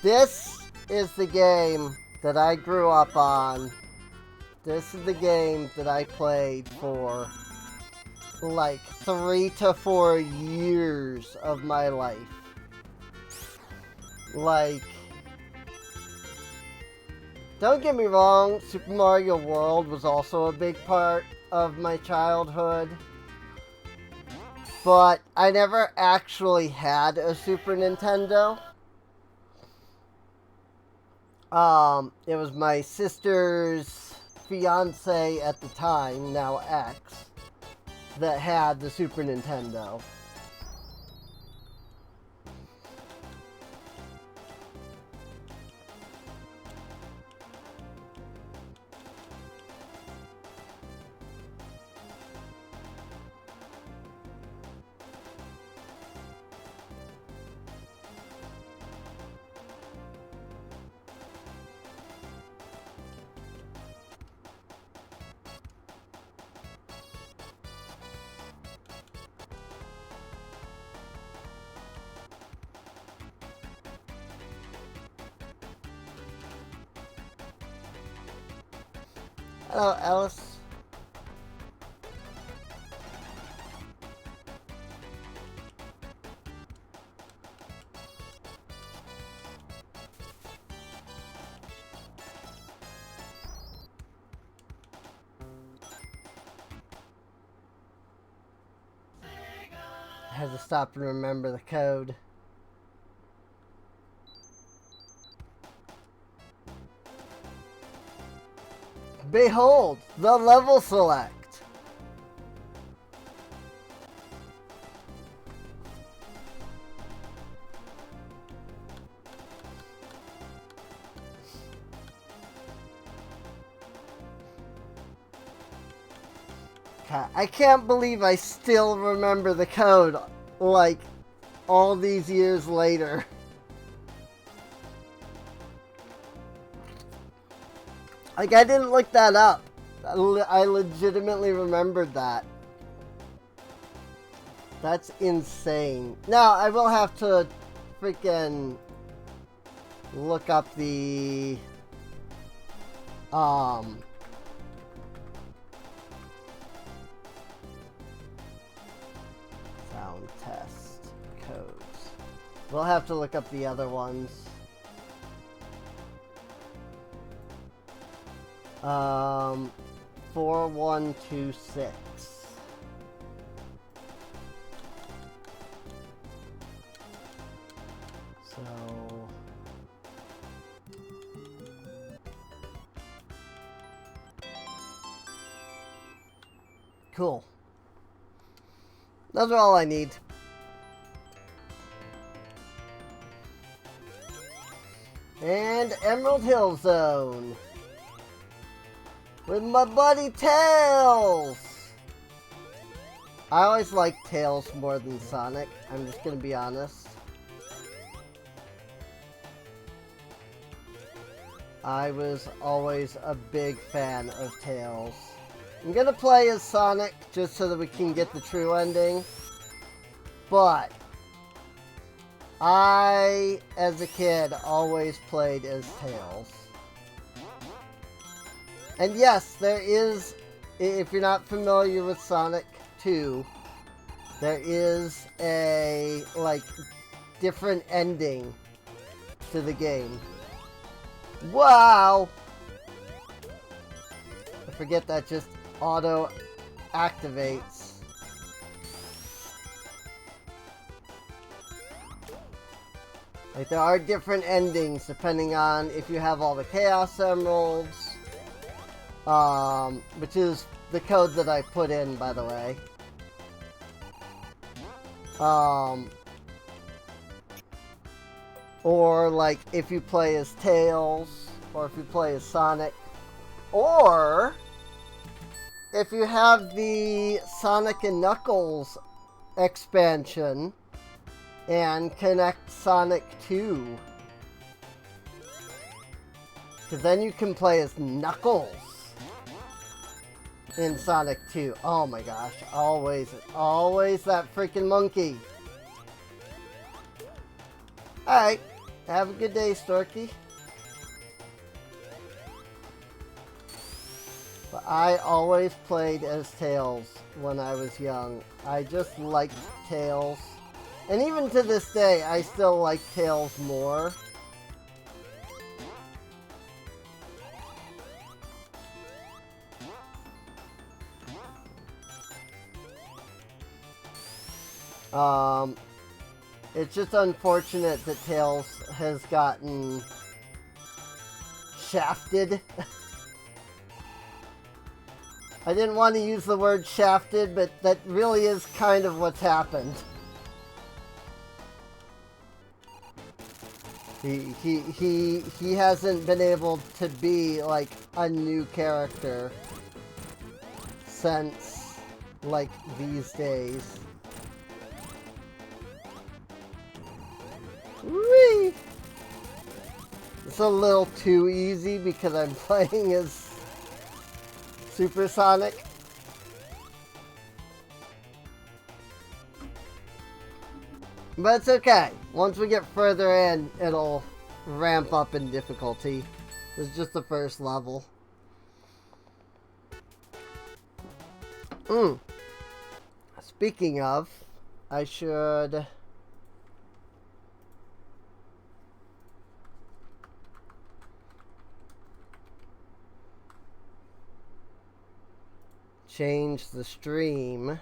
This is the game that I grew up on. This is the game that I played for like 3 to 4 years of my life. Like, don't get me wrong, Super Mario World was also a big part of my childhood. But I never actually had a Super Nintendo. It was my sister's fiance at the time, now ex, that had the Super Nintendo. Hello, Alice. I had to stop and remember the code. Behold, the level select. God, I can't believe I still remember the code, like, all these years later. Like, I didn't look that up. I legitimately remembered that. That's insane. Now, I will have to freaking look up the sound test codes. We'll have to look up the other ones. 4126. So cool. Those are all I need. And Emerald Hill Zone. With my buddy Tails! I always like Tails more than Sonic. I'm just gonna be honest. I was always a big fan of Tails. I'm gonna play as Sonic just so that we can get the true ending. But I, as a kid, always played as Tails. And yes, there is, if you're not familiar with Sonic 2, there is a, like, different ending to the game. Wow! I forget that just auto activates. Like, there are different endings depending on if you have all the Chaos Emeralds. Which is the code that I put in, by the way. Or, like, if you play as Tails, or if you play as Sonic, or if you have the Sonic and Knuckles expansion and connect Sonic 2. Because then you can play as Knuckles in Sonic 2. Oh my gosh, always that freaking monkey. Alright, Have a good day, Storky. But I always played as Tails when I was young. I just liked Tails. And even to this day, I still like Tails more. It's just unfortunate that Tails has gotten shafted. I didn't want to use the word shafted, but that really is kind of what's happened. He hasn't been able to be like a new character since like these days. Whee! It's a little too easy because I'm playing as Supersonic. But it's okay. Once we get further in, it'll ramp up in difficulty. It's just the first level. Speaking of, I should change the stream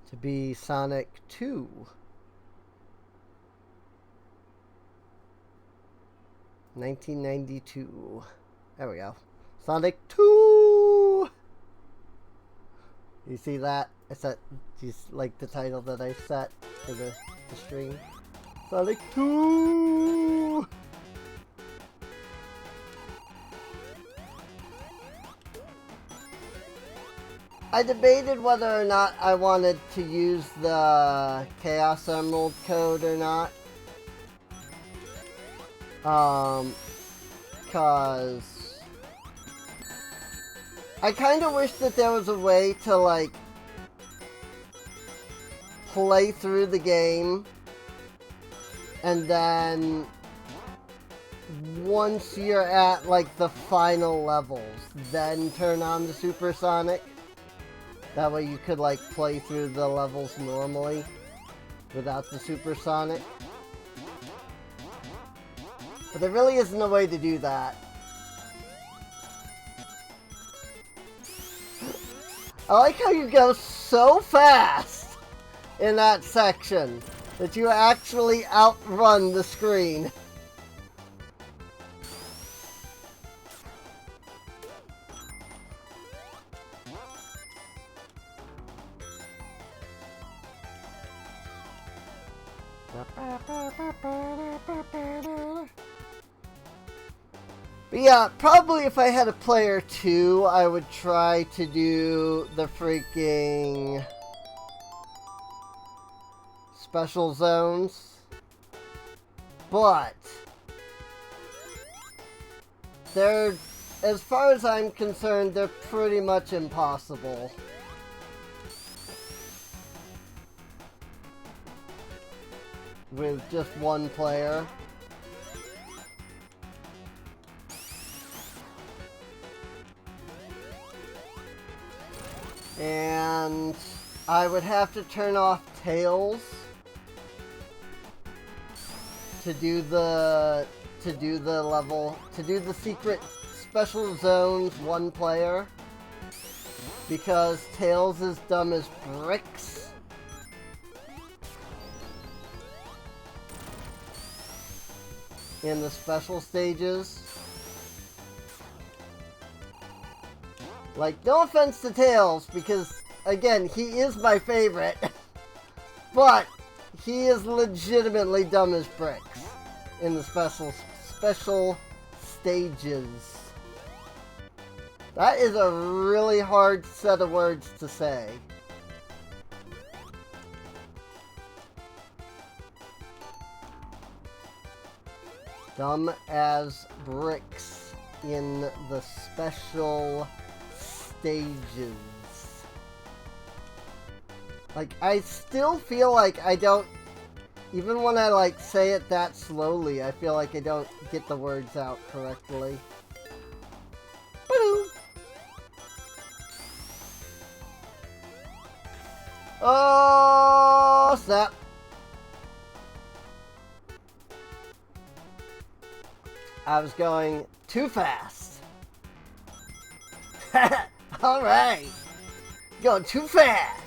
to be Sonic 2. $1992. There we go. Sonic 2! You see that? I set, just like the title that I set for the stream. Sonic 2! I debated whether or not I wanted to use the Chaos Emerald code or not. Cause I kind of wish that there was a way to like play through the game and then once you're at like the final levels, then turn on the Supersonic. That way you could like play through the levels normally without the Supersonic. But there really isn't a way to do that. I like how you go so fast in that section that you actually outrun the screen. But yeah, probably if I had a player 2, I would try to do the freaking special zones. But they're, as far as I'm concerned, they're pretty much impossible. With just one player. And I would have to turn off Tails to do the level, to do the secret special zones one player, because Tails is dumb as bricks. In the special stages. Like, no offense to Tails, because, again, he is my favorite. But, he is legitimately dumb as bricks in the special stages. That is a really hard set of words to say. Dumb as bricks in the special stages. Like, I still feel like I don't, even when I, like, say it that slowly, I feel like I don't get the words out correctly. Ba-doo. Oh, snap. I was going too fast. Alright. Going too fast.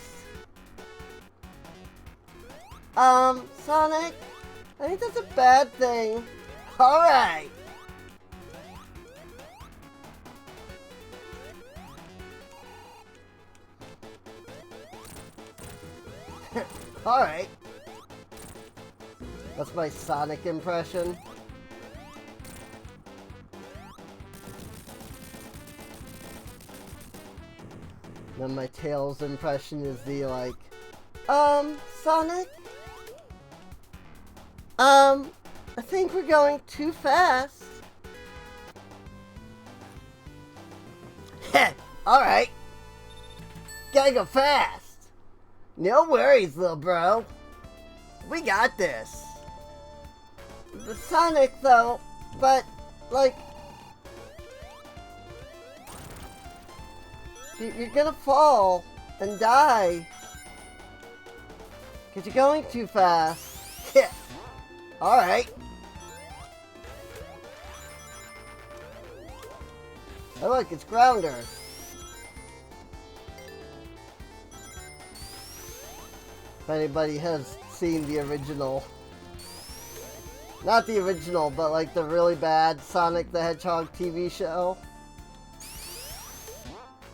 Sonic, I think that's a bad thing. Alright. Alright. That's my Sonic impression. Then my Tails impression is the like, Sonic? I think we're going too fast. Heh, alright. Gotta go fast. No worries, little bro. We got this. The Sonic, though, but, like, you're gonna fall and die. Because you're going too fast. Yeah. Alright. Oh look, it's Grounder. If anybody has seen the original. Not the original, but like the really bad Sonic the Hedgehog TV show.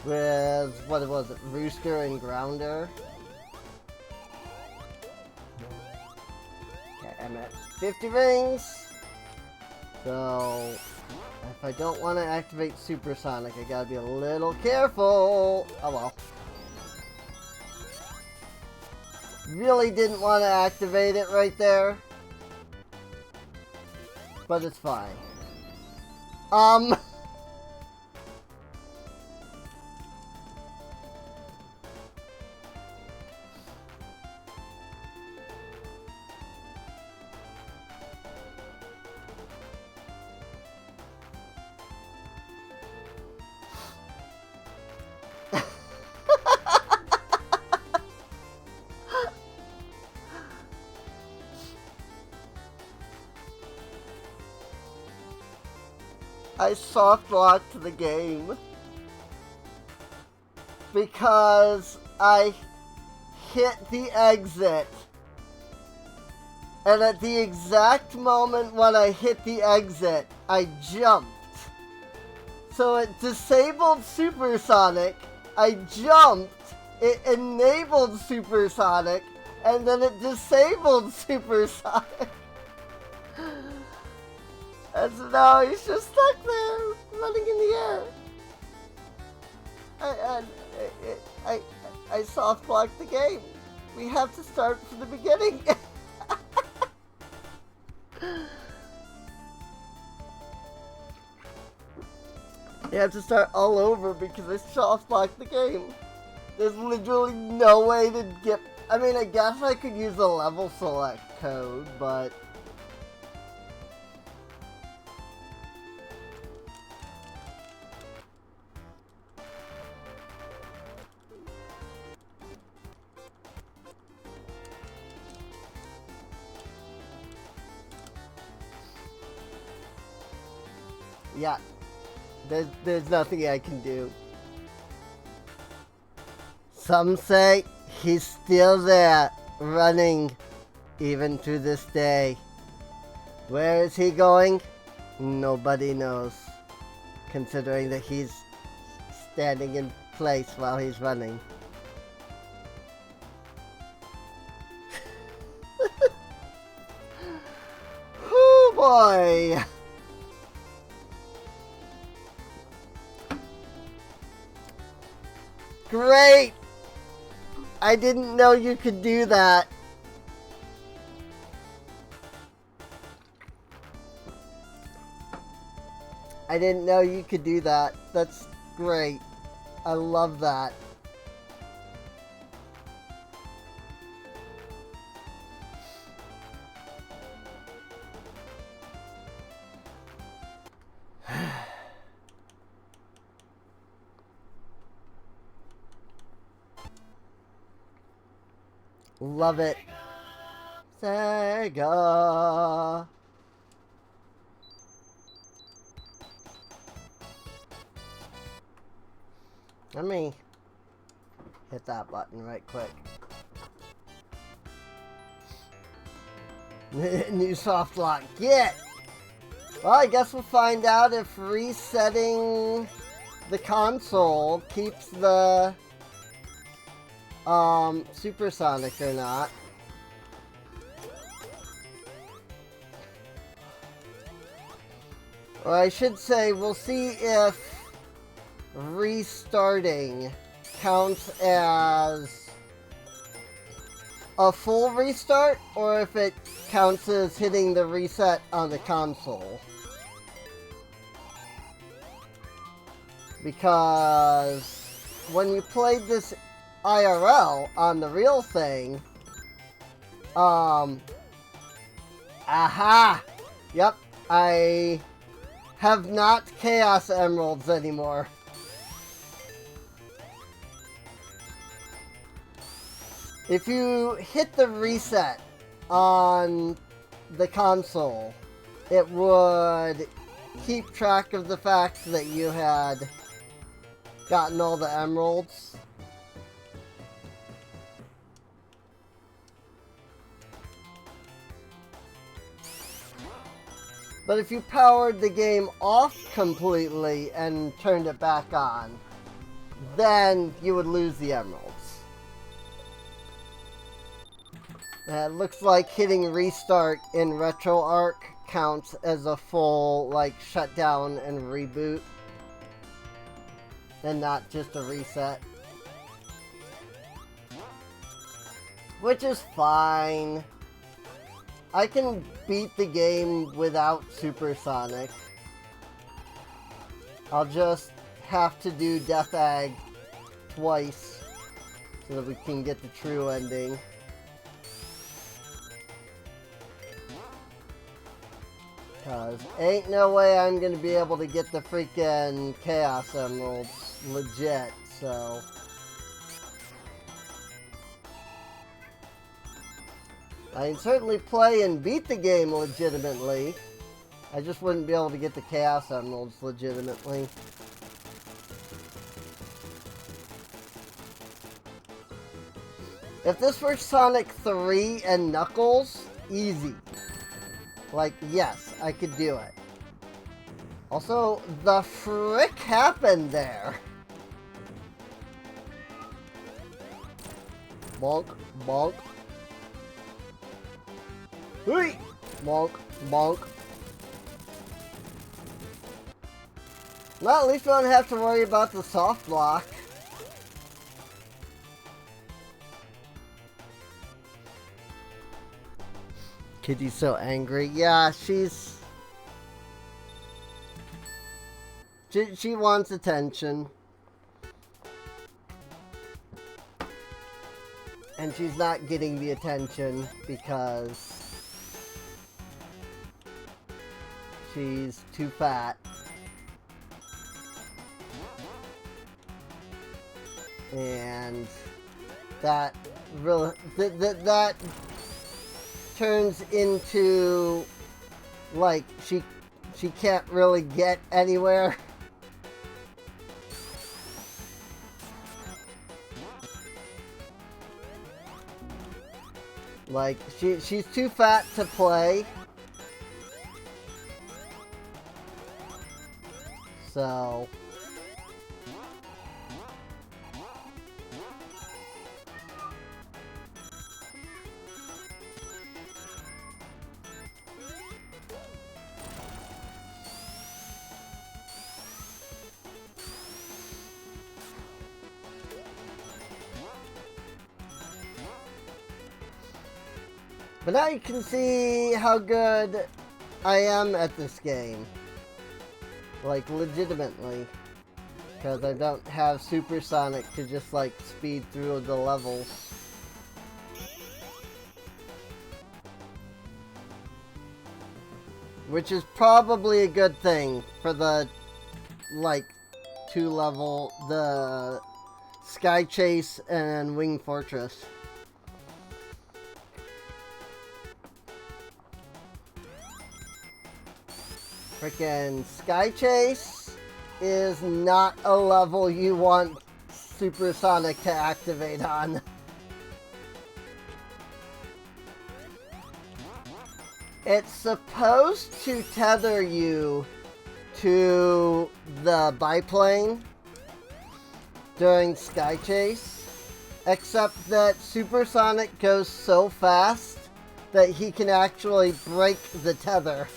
With, what was it, Rooster and Grounder. Okay, I'm at 50 rings. So, if I don't want to activate Super Sonic, I gotta be a little careful. Oh well. Really didn't want to activate it right there. But it's fine. I soft locked the game because I hit the exit, and at the exact moment when I hit the exit, I jumped. So it disabled Supersonic, I jumped, it enabled Supersonic, and then it disabled Supersonic. And so now he's just stuck there, running in the air. I soft blocked the game. We have to start from the beginning. You have to start all over because I soft blocked the game. There's literally no way to get... I mean, I guess I could use a level select code, but... Yeah, there's nothing I can do. Some say he's still there, running, even to this day. Where is he going? Nobody knows, considering that he's standing in place while he's running. Oh boy! Great! I didn't know you could do that. I didn't know you could do that. That's great. I love that. Love it. Sega. Let me hit that button right quick. New soft lock. Get! Well, I guess we'll find out if resetting the console keeps the supersonic or not. Or I should say, we'll see if restarting counts as a full restart or if it counts as hitting the reset on the console. Because when you played this IRL on the real thing, aha! Yep, I have not Chaos Emeralds anymore. If you hit the reset on the console, it would keep track of the fact that you had gotten all the emeralds. But if you powered the game off completely and turned it back on, then you would lose the emeralds. It looks like hitting restart in RetroArch counts as a full, like, shutdown and reboot. And not just a reset. Which is fine. I can beat the game without Supersonic. I'll just have to do Death Egg twice so that we can get the true ending. Cause ain't no way I'm gonna be able to get the freaking Chaos Emeralds legit, so. I can certainly play and beat the game legitimately. I just wouldn't be able to get the Chaos Emeralds legitimately. If this were Sonic 3 and Knuckles, easy. Like, yes, I could do it. Also, the frick happened there? Bonk, bonk. Hey! Bonk, bonk. Well, at least we don't have to worry about the soft lock. Kitty's so angry. Yeah, she wants attention. And she's not getting the attention because she's too fat. And that really that turns into, like, she can't really get anywhere. Like, she's too fat to play. So but now you can see how good I am at this game. Like, legitimately. Because I don't have Supersonic to just, like, speed through the levels. Which is probably a good thing for the, like, the Sky Chase and Wing Fortress. Freaking Sky Chase is not a level you want Supersonic to activate on. It's supposed to tether you to the biplane during Sky Chase, except that Supersonic goes so fast that he can actually break the tether.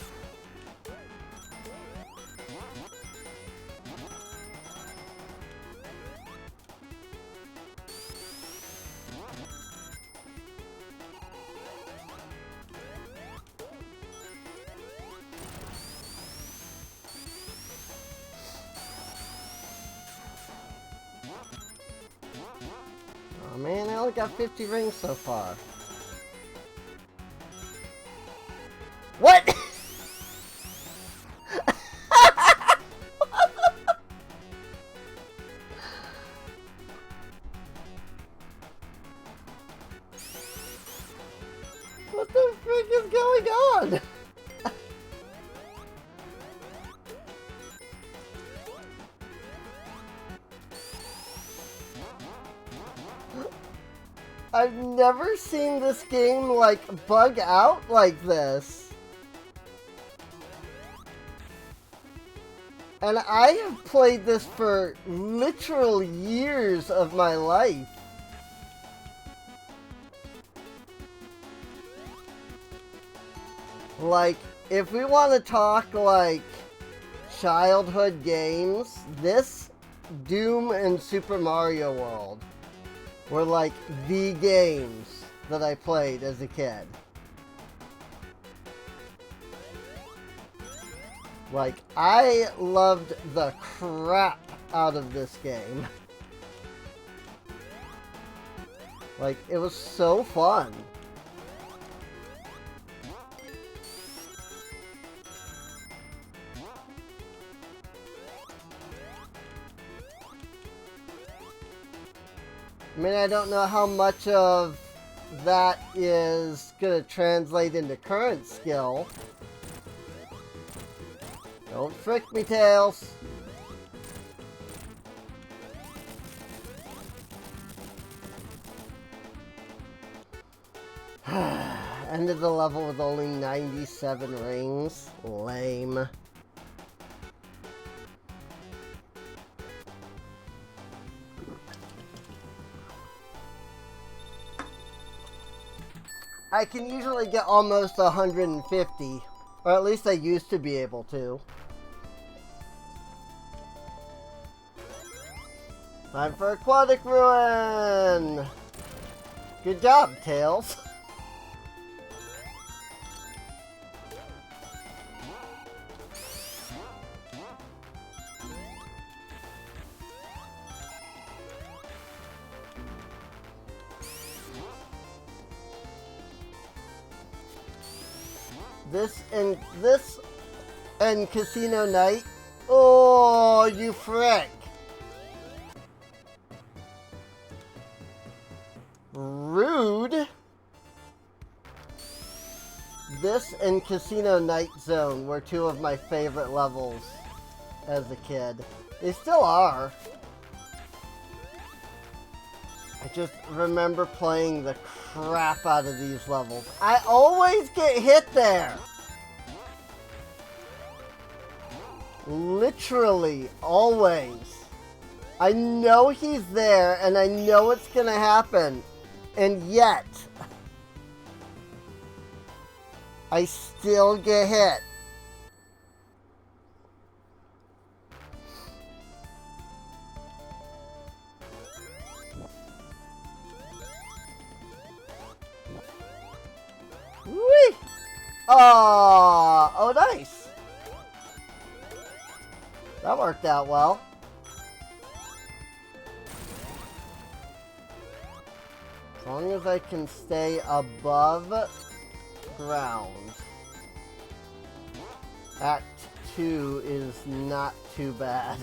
Oh man, I only got 50 rings so far. What? What the frick is going on? I've never seen this game, like, bug out like this. And I have played this for literal years of my life. Like, if we want to talk, like, childhood games, this, Doom, and Super Mario World were like the games that I played as a kid. Like, I loved the crap out of this game. Like, it was so fun. I mean, I don't know how much of that is going to translate into current skill. Don't frick me, Tails. Ended the level with only 97 rings. Lame. I can usually get almost 150, or at least I used to be able to. Time for Aquatic Ruin! Good job, Tails. This and Casino Night. Oh, you frick. Rude. This and Casino Night Zone were two of my favorite levels as a kid. They still are. I just remember playing the crap out of these levels. I always get hit there. Literally, always. I know he's there and I know it's gonna happen. And yet, I still get hit. Whee! Oh, nice. That worked out well. As long as I can stay above ground. Act 2 is not too bad.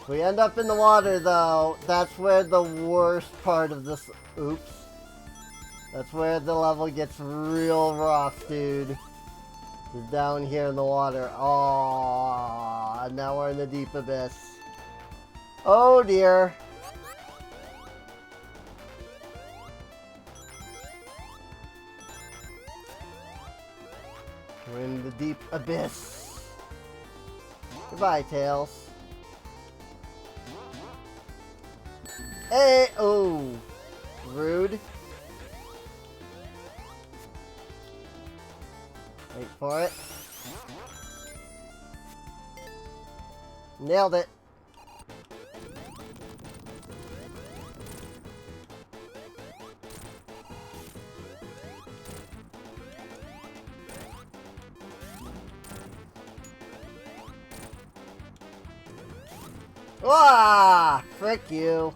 If we end up in the water, though, that's where the worst part of this... Oops. That's where the level gets real rough, dude. Is down here in the water. Oh, now we're in the deep abyss. Oh dear. We're in the deep abyss. Goodbye, Tails. Hey, oh, rude. Wait for it. Nailed it. Ah, frick you.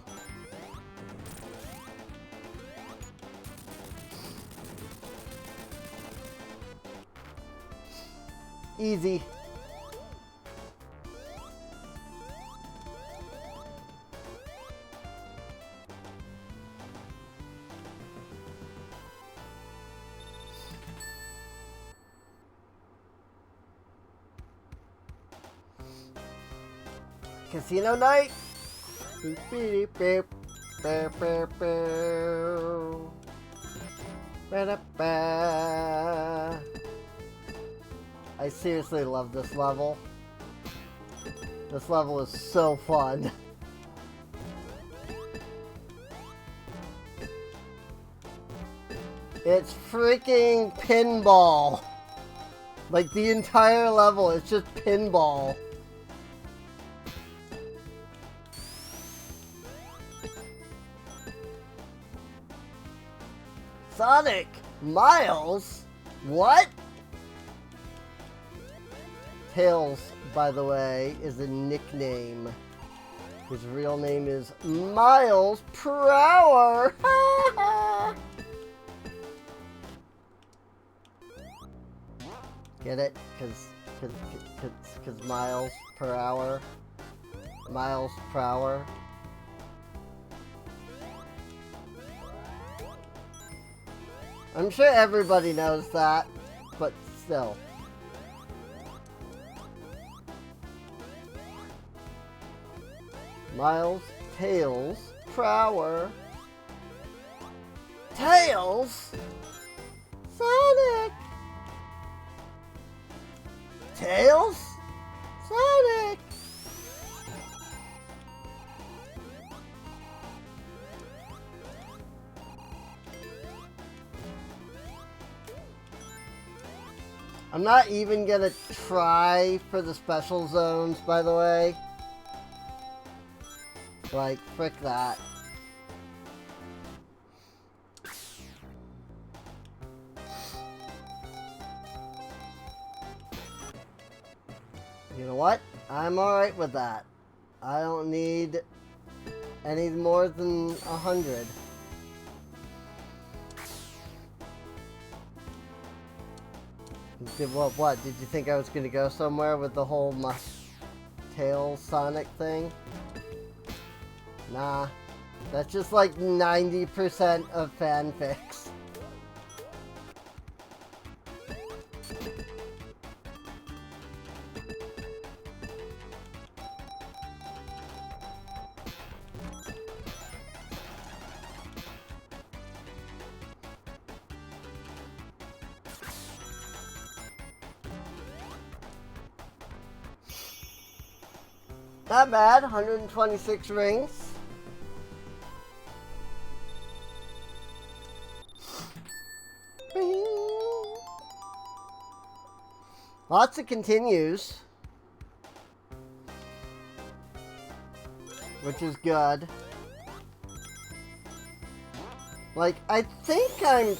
Easy. Casino night. Boop, beep, beep, beep, beep, beep. Ba-da-ba. I seriously love this level. This level is so fun. It's freaking pinball. Like the entire level, it's just pinball. Sonic! Miles? What? Tails, by the way, is a nickname. His real name is Miles per hour. Get it? Cause miles per hour. Miles per hour. I'm sure everybody knows that, but still. Miles, Tails, per hour. Tails? Sonic! Tails? Sonic! I'm not even gonna try for the special zones, by the way. Like, frick that. You know what? I'm alright with that. I don't need any more than 100. What? Did you think I was gonna go somewhere with the whole Tails Sonic thing? Nah. That's just like 90% of fanfics. Not bad, 126 rings. Lots of continues, which is good. Like, I think I'm...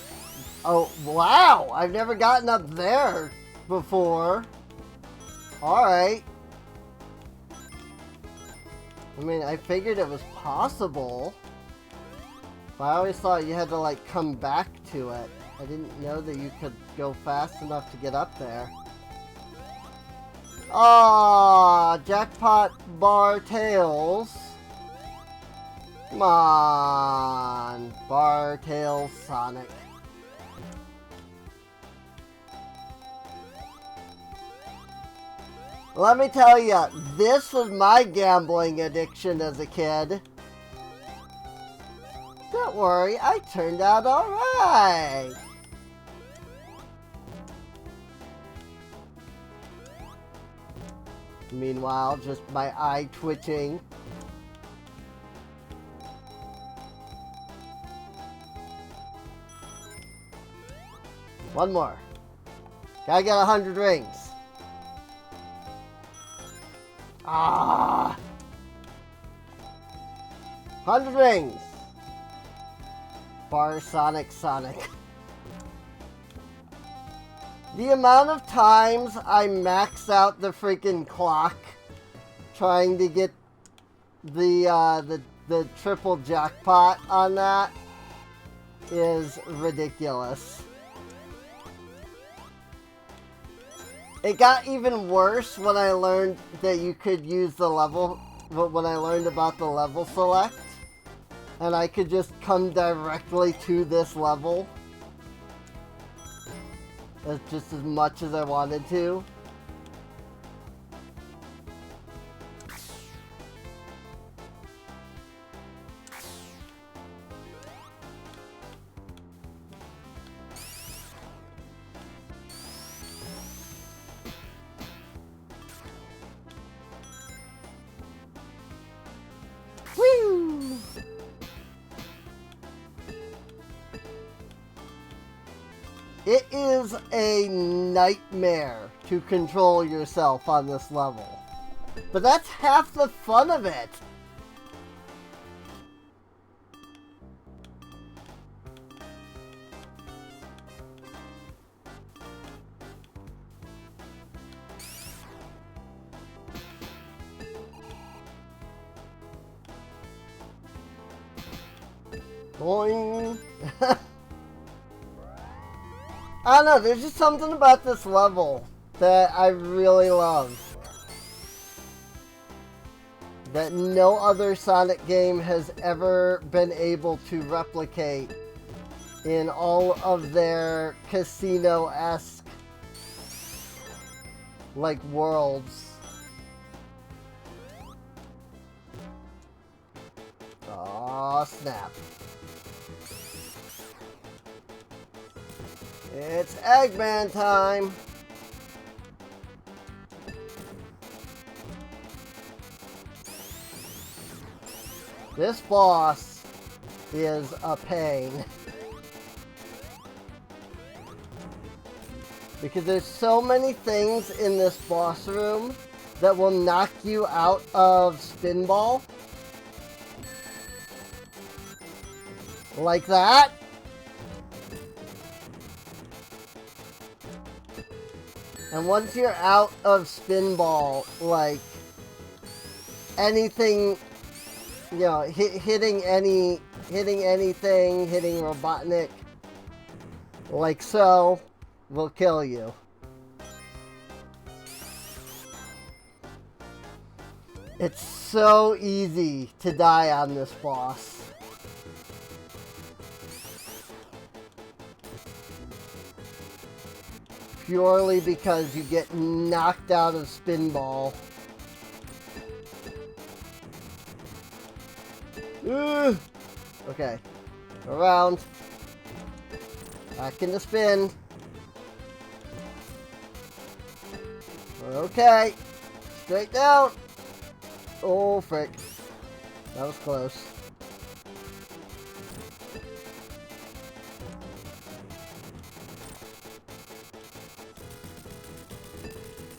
Oh, wow! I've never gotten up there before. Alright. I mean, I figured it was possible. But I always thought you had to, like, come back to it. I didn't know that you could go fast enough to get up there. Aww, jackpot bar Tails. Come on, bar Tails Sonic. Let me tell you, this was my gambling addiction as a kid. Don't worry, I turned out alright. Meanwhile, just my eye twitching. One more. Gotta get 100 rings. Ah! 100 rings. Bar Sonic Sonic. The amount of times I maxed out the freaking clock trying to get the triple jackpot on that is ridiculous. It got even worse when I learned that you could use the level, when I learned about the level select, and I could just come directly to this level just as much as I wanted to. Woo! It is a nightmare to control yourself on this level. But that's half the fun of it. Boing. I don't know, there's just something about this level that I really love. That no other Sonic game has ever been able to replicate in all of their casino-esque, like, worlds. Aw, snap. It's Eggman time! This boss is a pain. Because there's so many things in this boss room that will knock you out of Spinball. Like that. And once you're out of Spinball, like, anything, you know, hitting anything, hitting Robotnik, like so, will kill you. It's so easy to die on this boss. Purely because you get knocked out of Spinball. Okay. Around. Back into spin. Okay. Straight down. Oh, frick. That was close.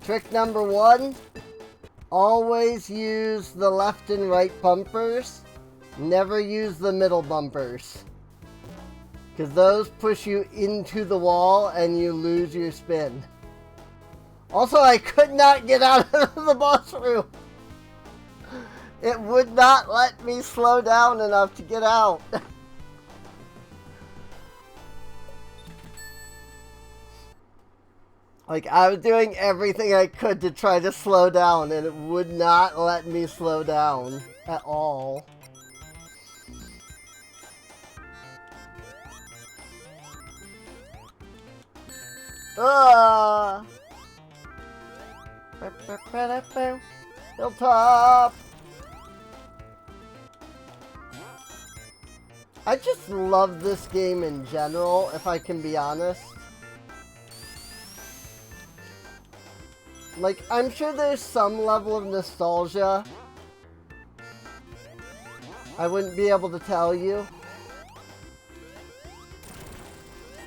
Trick number 1, always use the left and right bumpers. Never use the middle bumpers. Because those push you into the wall and you lose your spin. Also, I could not get out of the boss room. It would not let me slow down enough to get out. Like, I was doing everything I could to try to slow down, and it would not let me slow down at all. Hilltop! I just love this game in general, if I can be honest. Like, I'm sure there's some level of nostalgia. I wouldn't be able to tell you.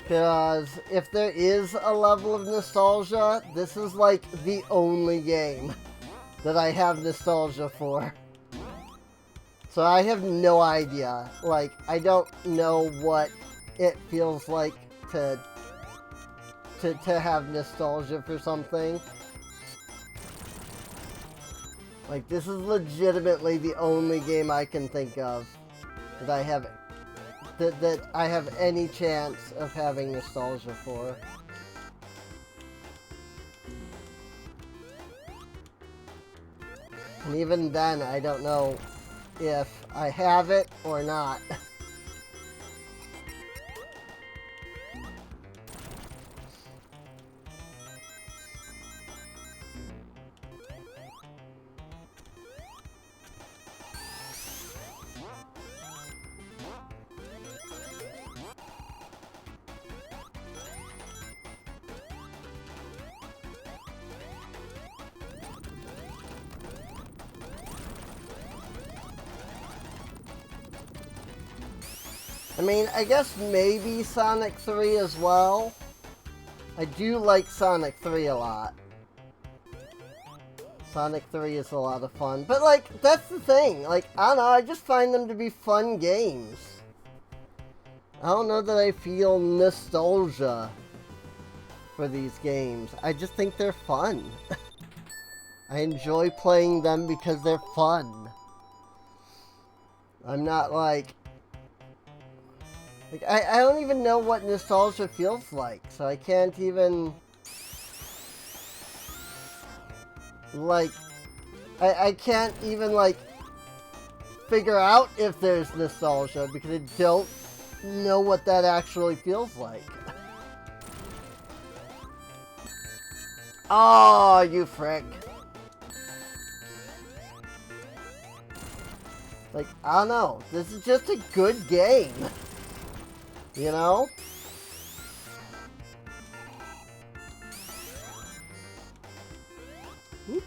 Because if there is a level of nostalgia, this is like the only game that I have nostalgia for. So I have no idea. Like, I don't know what it feels like to have nostalgia for something. Like, this is legitimately the only game I can think of that I have that I have any chance of having nostalgia for. And even then, I don't know if I have it or not. I mean, I guess maybe Sonic 3 as well. I do like Sonic 3 a lot. Sonic 3 is a lot of fun. But, like, that's the thing. Like, I don't know, I just find them to be fun games. I don't know that I feel nostalgia for these games. I just think they're fun. I enjoy playing them because they're fun. I'm not like... I don't even know what nostalgia feels like, so I can't even... Like, I can't even, like, figure out if there's nostalgia, because I don't know what that actually feels like. Oh, you frick. Like, I don't know. This is just a good game. You know? Oop.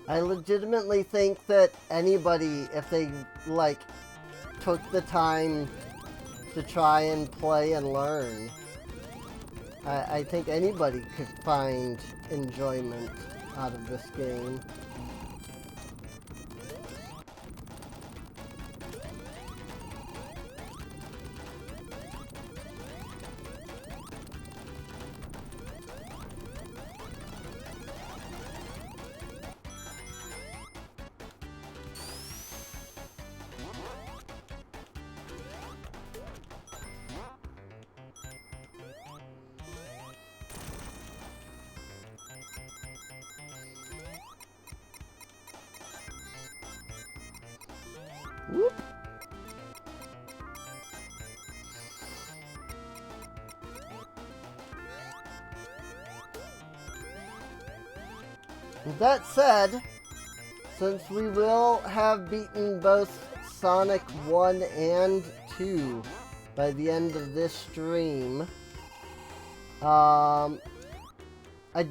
I legitimately think that anybody, if they, like, took the time to try and play and learn, I think anybody could find enjoyment out of this game. Whoop. With that said, since we will have beaten both Sonic 1 and 2 by the end of this stream, I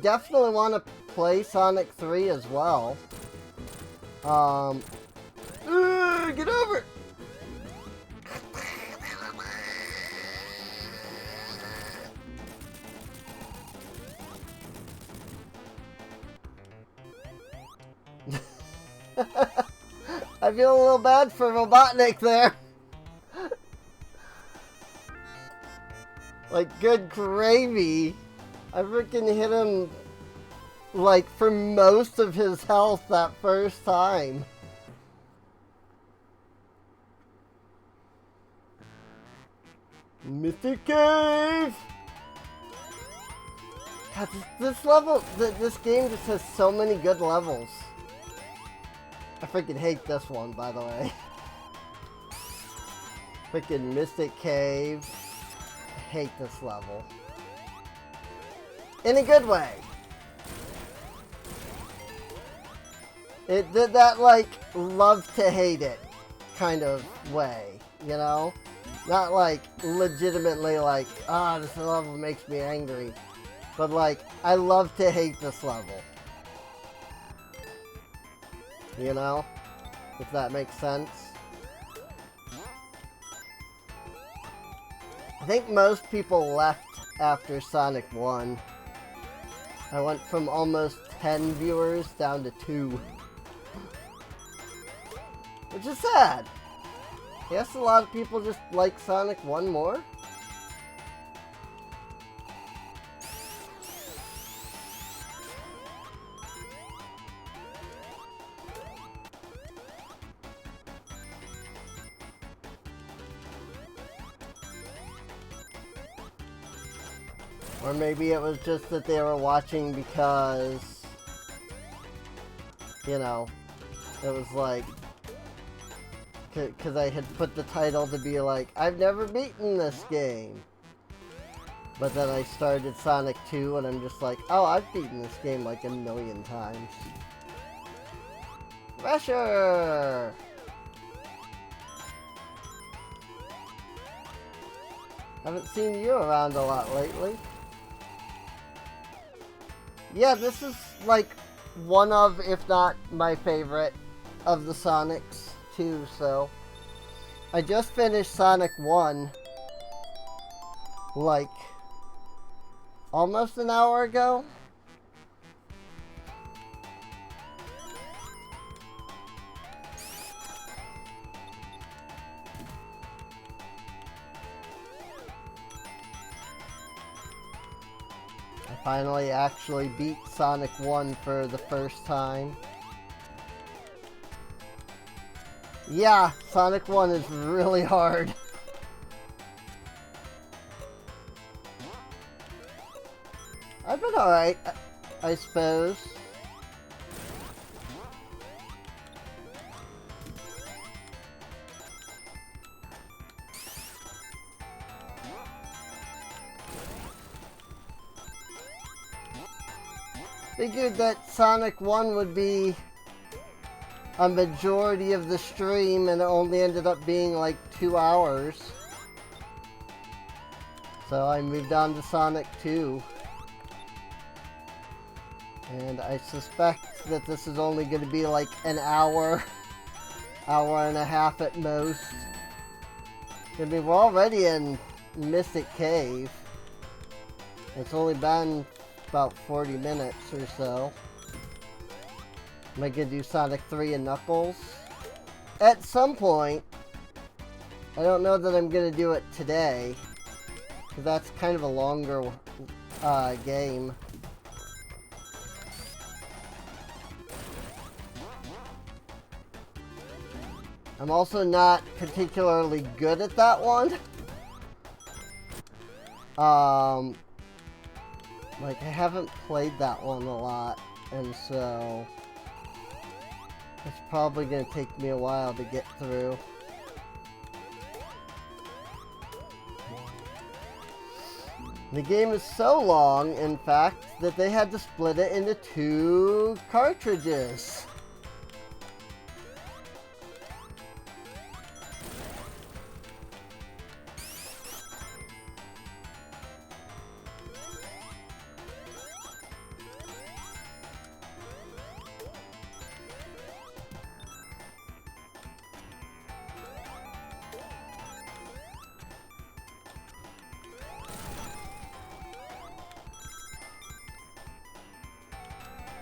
definitely want to play Sonic 3 as well. Get over it! I feel a little bad for Robotnik there. Like, good gravy. I freaking hit him, like, for most of his health that first time. Mr. Cave! God, this level, this game just has so many good levels. I freaking hate this one, by the way. Freaking Mystic Cave. I hate this level. In a good way. It did that, like, love to hate it kind of way, you know? Not, like, legitimately, like, ah, this level makes me angry. But, like, I love to hate this level. You know? If that makes sense. I think most people left after Sonic 1. I went from almost 10 viewers down to 2. Which is sad. I guess a lot of people just like Sonic 1 more. Or maybe it was just that they were watching because, you know, it was like, because I had put the title to be like, I've never beaten this game. But then I started Sonic 2 and I'm just like, oh, I've beaten this game like a million times. Pressure! Haven't seen you around a lot lately. Yeah, this is like one of, if not my favorite, of the Sonics too, so. I just finished Sonic 1, like, almost an hour ago. Finally actually beat Sonic 1 for the first time. Yeah, Sonic 1 is really hard. I've been alright, I suppose. Figured that Sonic 1 would be a majority of the stream and it only ended up being like 2 hours. So I moved on to Sonic 2. And I suspect that this is only going to be like an hour, hour and a half at most. I mean, we're already in Mystic Cave. It's only been about 40 minutes or so. Am I gonna do Sonic 3 and Knuckles? At some point. I don't know that I'm gonna do it today, because that's kind of a longer game. I'm also not particularly good at that one. Like, I haven't played that one a lot, and so it's probably going to take me a while to get through. The game is so long, in fact, that they had to split it into 2 cartridges.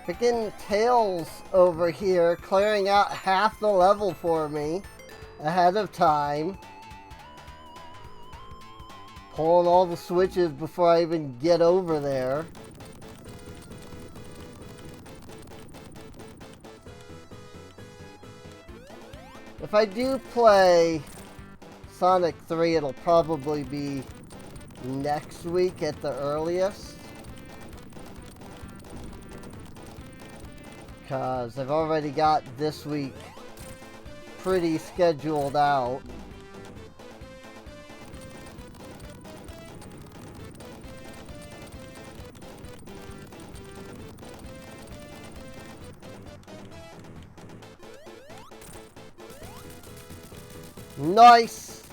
Freaking Tails over here clearing out half the level for me ahead of time. Pulling all the switches before I even get over there. If I do play Sonic 3, it'll probably be next week at the earliest. Because I've already got this week pretty scheduled out. Nice!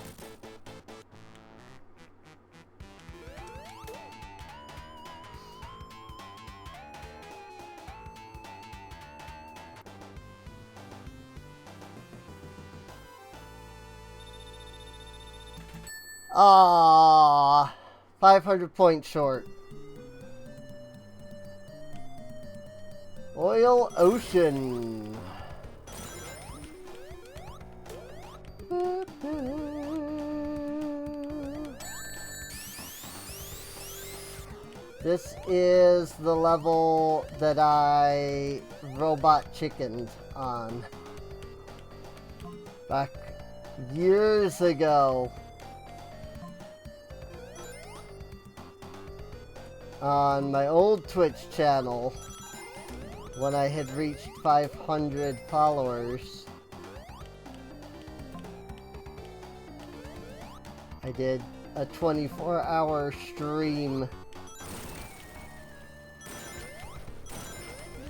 Ah, 500 points short. Oil Ocean. This is the level that I robot chickened on back years ago on my old Twitch channel when I had reached 500 followers. I did a 24-hour stream.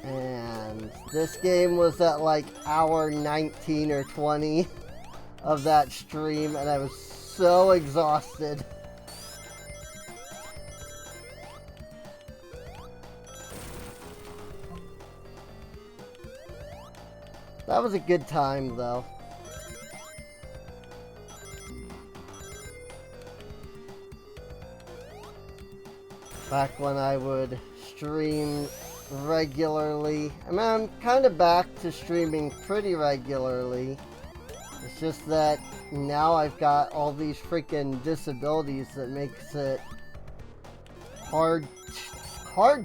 And this game was at like hour 19 or 20 of that stream, and I was so exhausted. That was a good time, though. Back when I would stream regularly. I mean, I'm kind of back to streaming pretty regularly. It's just that now I've got all these freaking disabilities that makes it hard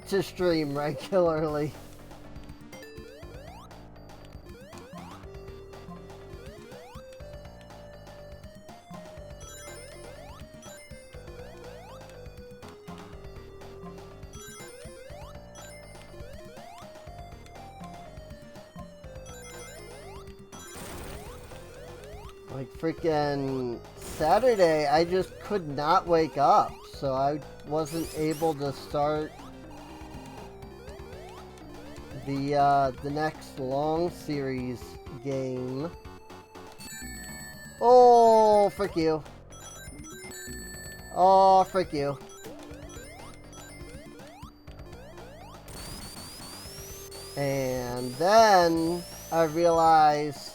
to stream regularly. Like freaking Saturday, I just could not wake up, so I wasn't able to start the next long series game. Oh, frick you. Oh, frick you. And then I realized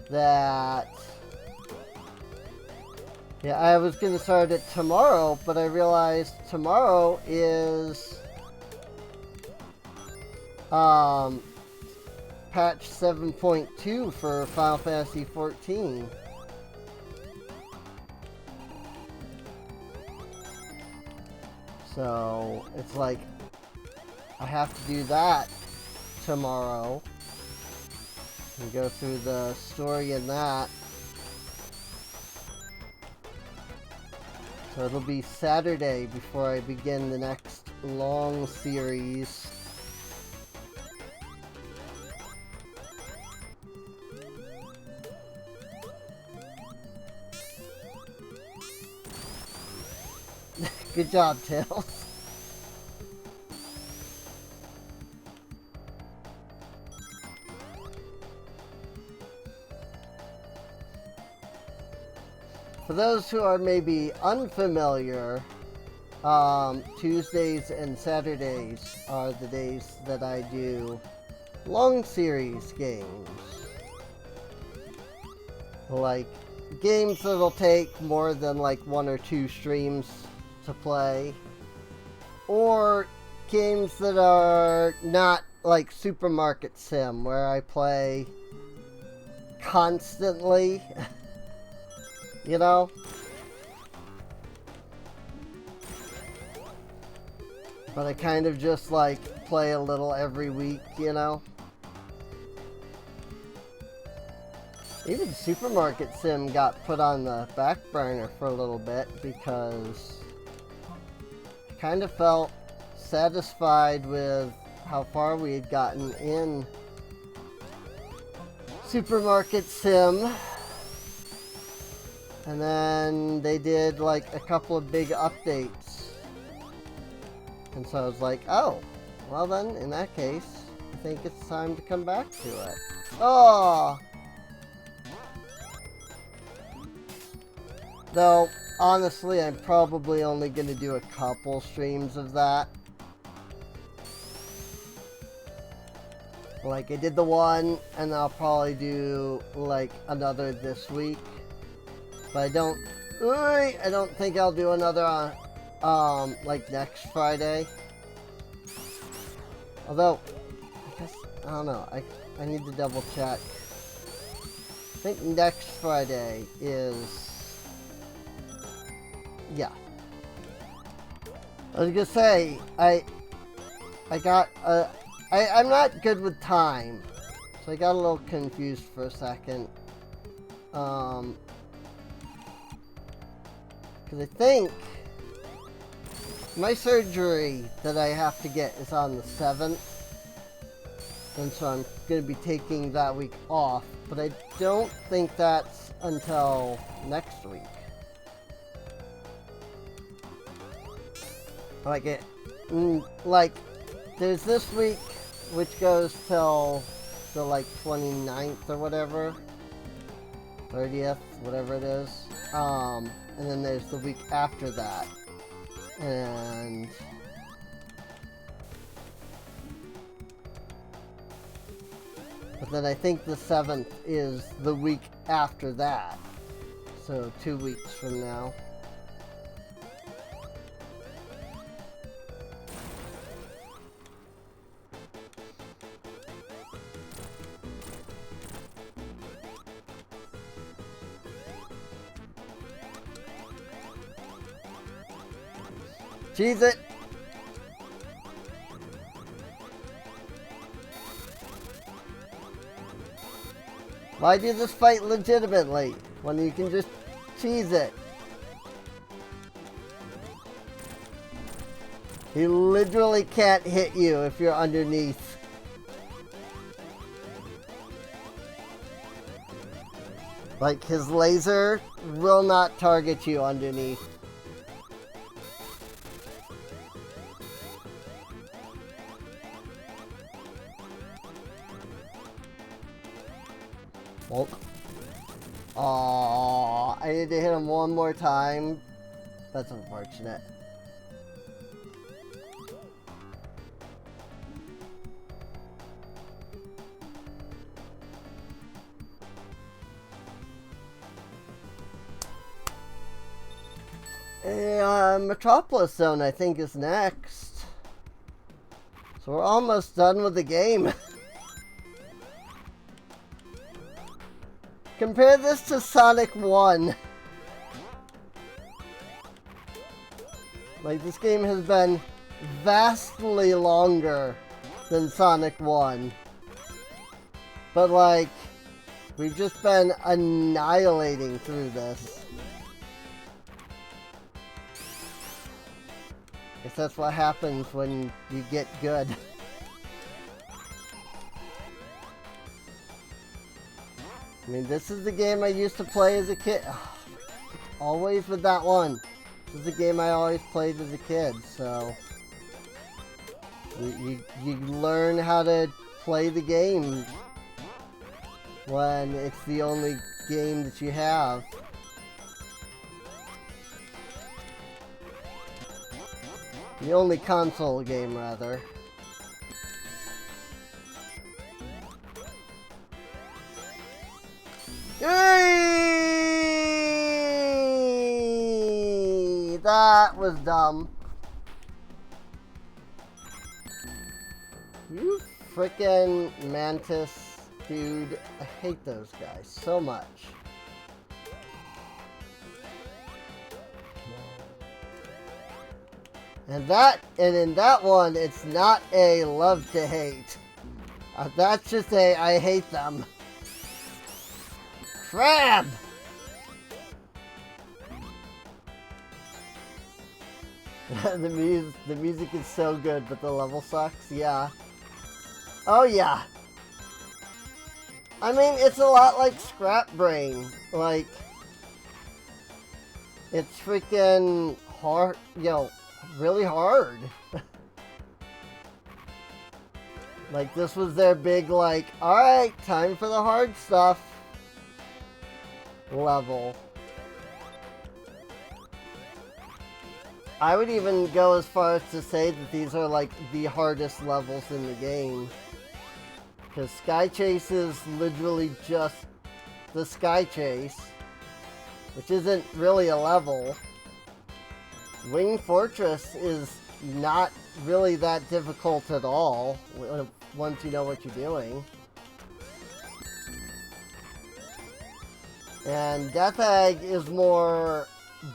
that, yeah, I was going to start it tomorrow, but I realized tomorrow is patch 7.2 for Final Fantasy 14. So it's like I have to do that tomorrow and go through the story in that. So it'll be Saturday before I begin the next long series. Good job, Tails. For those who are maybe unfamiliar, Tuesdays and Saturdays are the days that I do long series games. Like games that'll take more than like 1 or 2 streams to play. Or games that are not like Supermarket Sim, where I play constantly. You know? But I kind of just like play a little every week, you know? Even Supermarket Sim got put on the back burner for a little bit because I kind of felt satisfied with how far we had gotten in Supermarket Sim. And then they did like a couple of big updates. And so I was like, oh, well then, in that case, I think it's time to come back to it. Oh! Though, honestly, I'm probably only going to do a couple streams of that. Like, I did the one, and I'll probably do, like, another this week. But I don't think I'll do another on, like, next Friday. Although, I guess, I don't know, I need to double check. I think next Friday is, yeah. I was gonna say, I'm not good with time, so I got a little confused for a second. Because I think my surgery that I have to get is on the 7th, and so I'm going to be taking that week off, but I don't think that's until next week. Like, there's this week, which goes till the, like, 29th or whatever. 30th, whatever it is. And then there's the week after that. And... but then I think the 7th is the week after that. So 2 weeks from now. Cheese it! Why do this fight legitimately when you can just cheese it? He literally can't hit you if you're underneath. Like, his laser will not target you underneath. Oh. Aww, I need to hit him one more time. That's unfortunate. Metropolis Zone, I think, is next. So we're almost done with the game. Compare this to Sonic 1. Like, this game has been vastly longer than Sonic 1. But, like, we've just been annihilating through this. Guess that's what happens when you get good. I mean, this is the game I used to play as a kid. Always with that one. This is the game I always played as a kid, so... You learn how to play the game when it's the only game that you have. The only console game, rather. Yay! That was dumb. You frickin' Mantis, dude. I hate those guys so much. And in that one, it's not a love to hate. That's just a I hate them. Crab! The music is so good, but the level sucks, yeah. Oh yeah. I mean, it's a lot like Scrap Brain. Like, it's freaking hard, really hard. Like, this was their big, like, alright, time for the hard stuff level. I would even go as far as to say that these are like the hardest levels in the game. Because Sky Chase is literally just the Sky Chase, which isn't really a level. Wing Fortress is not really that difficult at all once you know what you're doing. And Death Egg is more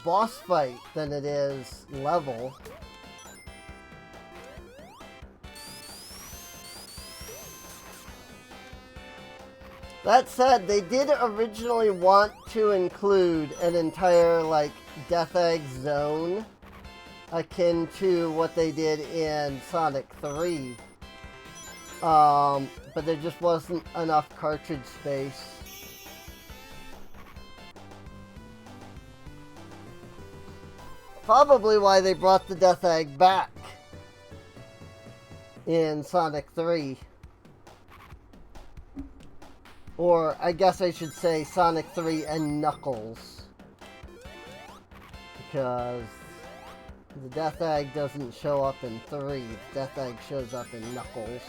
boss fight than it is level. That said, they did originally want to include an entire, like, Death Egg zone akin to what they did in Sonic 3. But there just wasn't enough cartridge space. Probably why they brought the Death Egg back in Sonic 3. Or, I guess I should say Sonic 3 and Knuckles. Because the Death Egg doesn't show up in 3. The Death Egg shows up in Knuckles.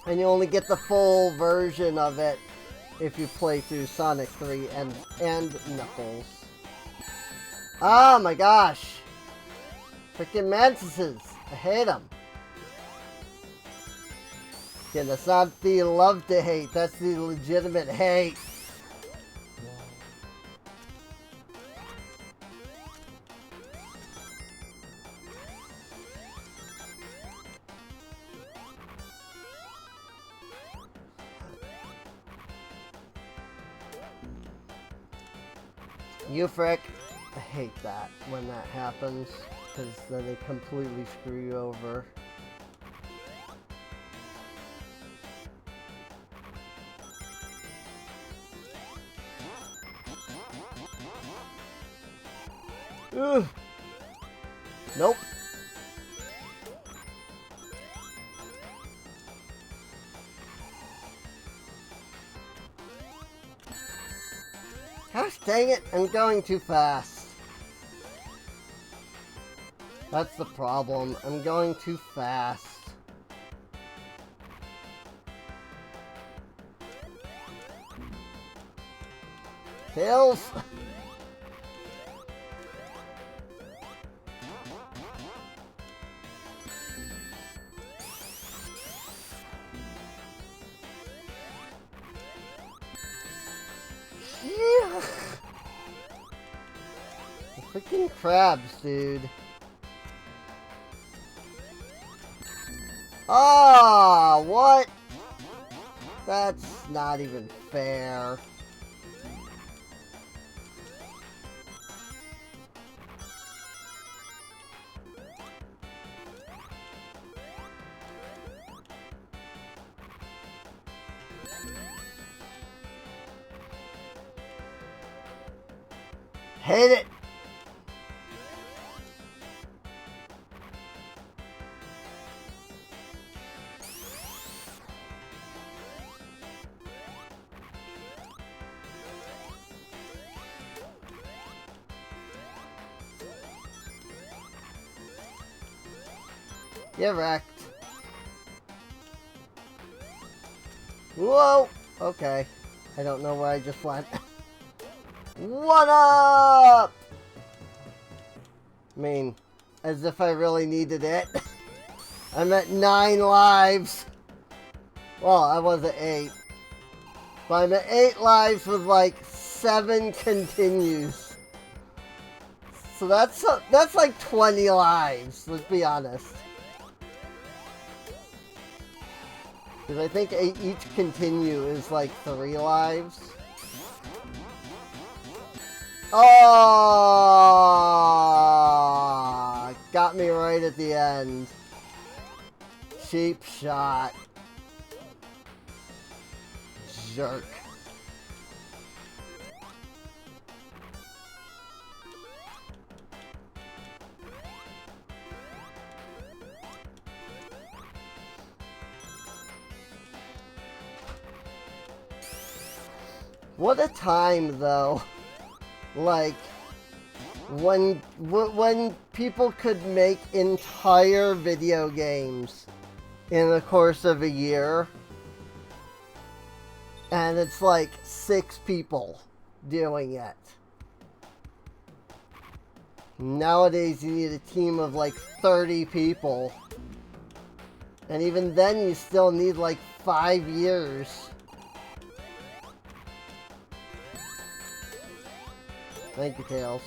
And you only get the full version of it if you play through Sonic 3 and Knuckles. Oh my gosh! Freaking mantises! I hate them! Again, that's not the love to hate, that's the legitimate hate. You frick. I hate that when that happens, because then they completely screw you over. Ugh. Nope. Gosh dang it, I'm going too fast. That's the problem. I'm going too fast. Tails! Yeah. The freaking crabs, dude. Ah, what? That's not even fair. Hate it. Get wrecked. Whoa! Okay. I don't know where I just went. What up? I mean, as if I really needed it. I'm at 9 lives. Well, I was at 8. But I'm at 8 lives with like 7 continues. So that's like 20 lives, let's be honest. Because I think each continue is like 3 lives. Oh, got me right at the end. Cheap shot. Jerk. What a time, though. Like, When people could make entire video games in the course of a year, and it's like 6 people doing it. Nowadays you need a team of like 30 people. And even then you still need like 5 years. Thank you, Tails.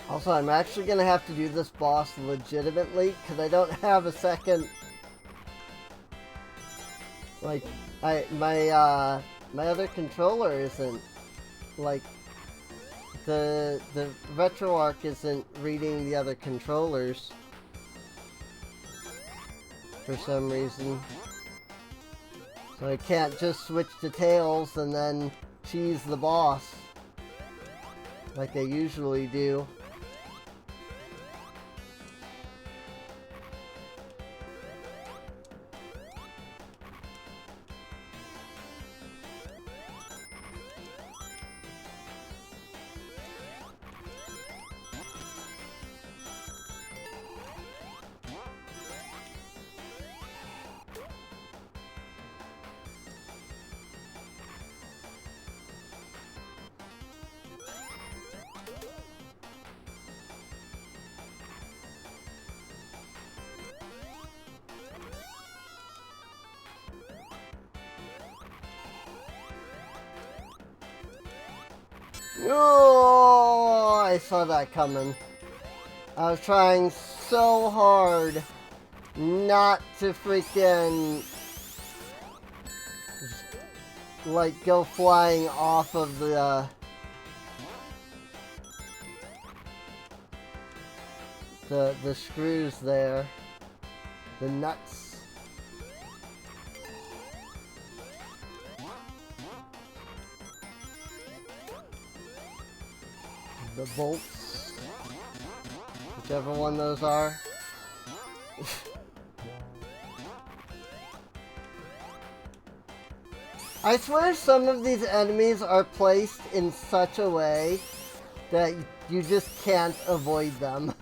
Also, I'm actually going to have to do this boss legitimately, because I don't have a second... Like, my other controller isn't... Like, the RetroArch isn't reading the other controllers. For some reason. So I can't just switch to Tails and then cheese the boss. Like I usually do. Oh, I saw that coming. I was trying so hard not to freaking like go flying off of the screws there. The nuts. The bolts. Whichever one those are. I swear some of these enemies are placed in such a way that you just can't avoid them.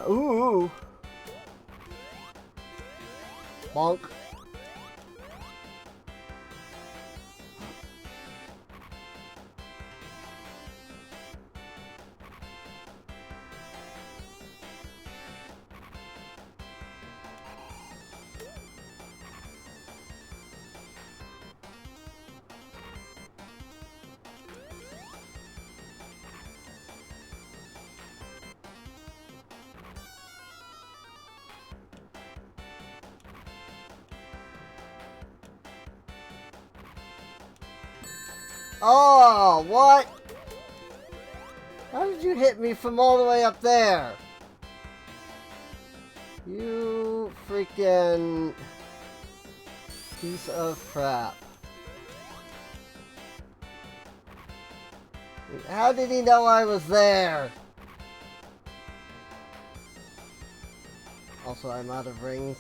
Ooh. Bonk. Oh, what? How did you hit me from all the way up there? You freaking piece of crap. How did he know I was there? Also, I'm out of rings.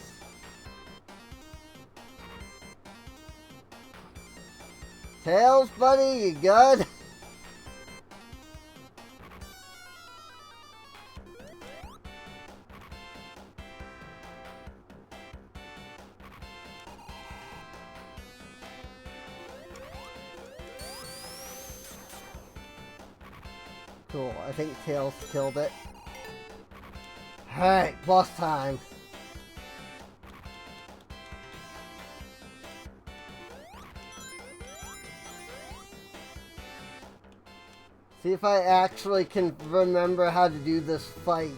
Tails, buddy, you good? Cool, I think Tails killed it. Alright, boss time. See if I actually can remember how to do this fight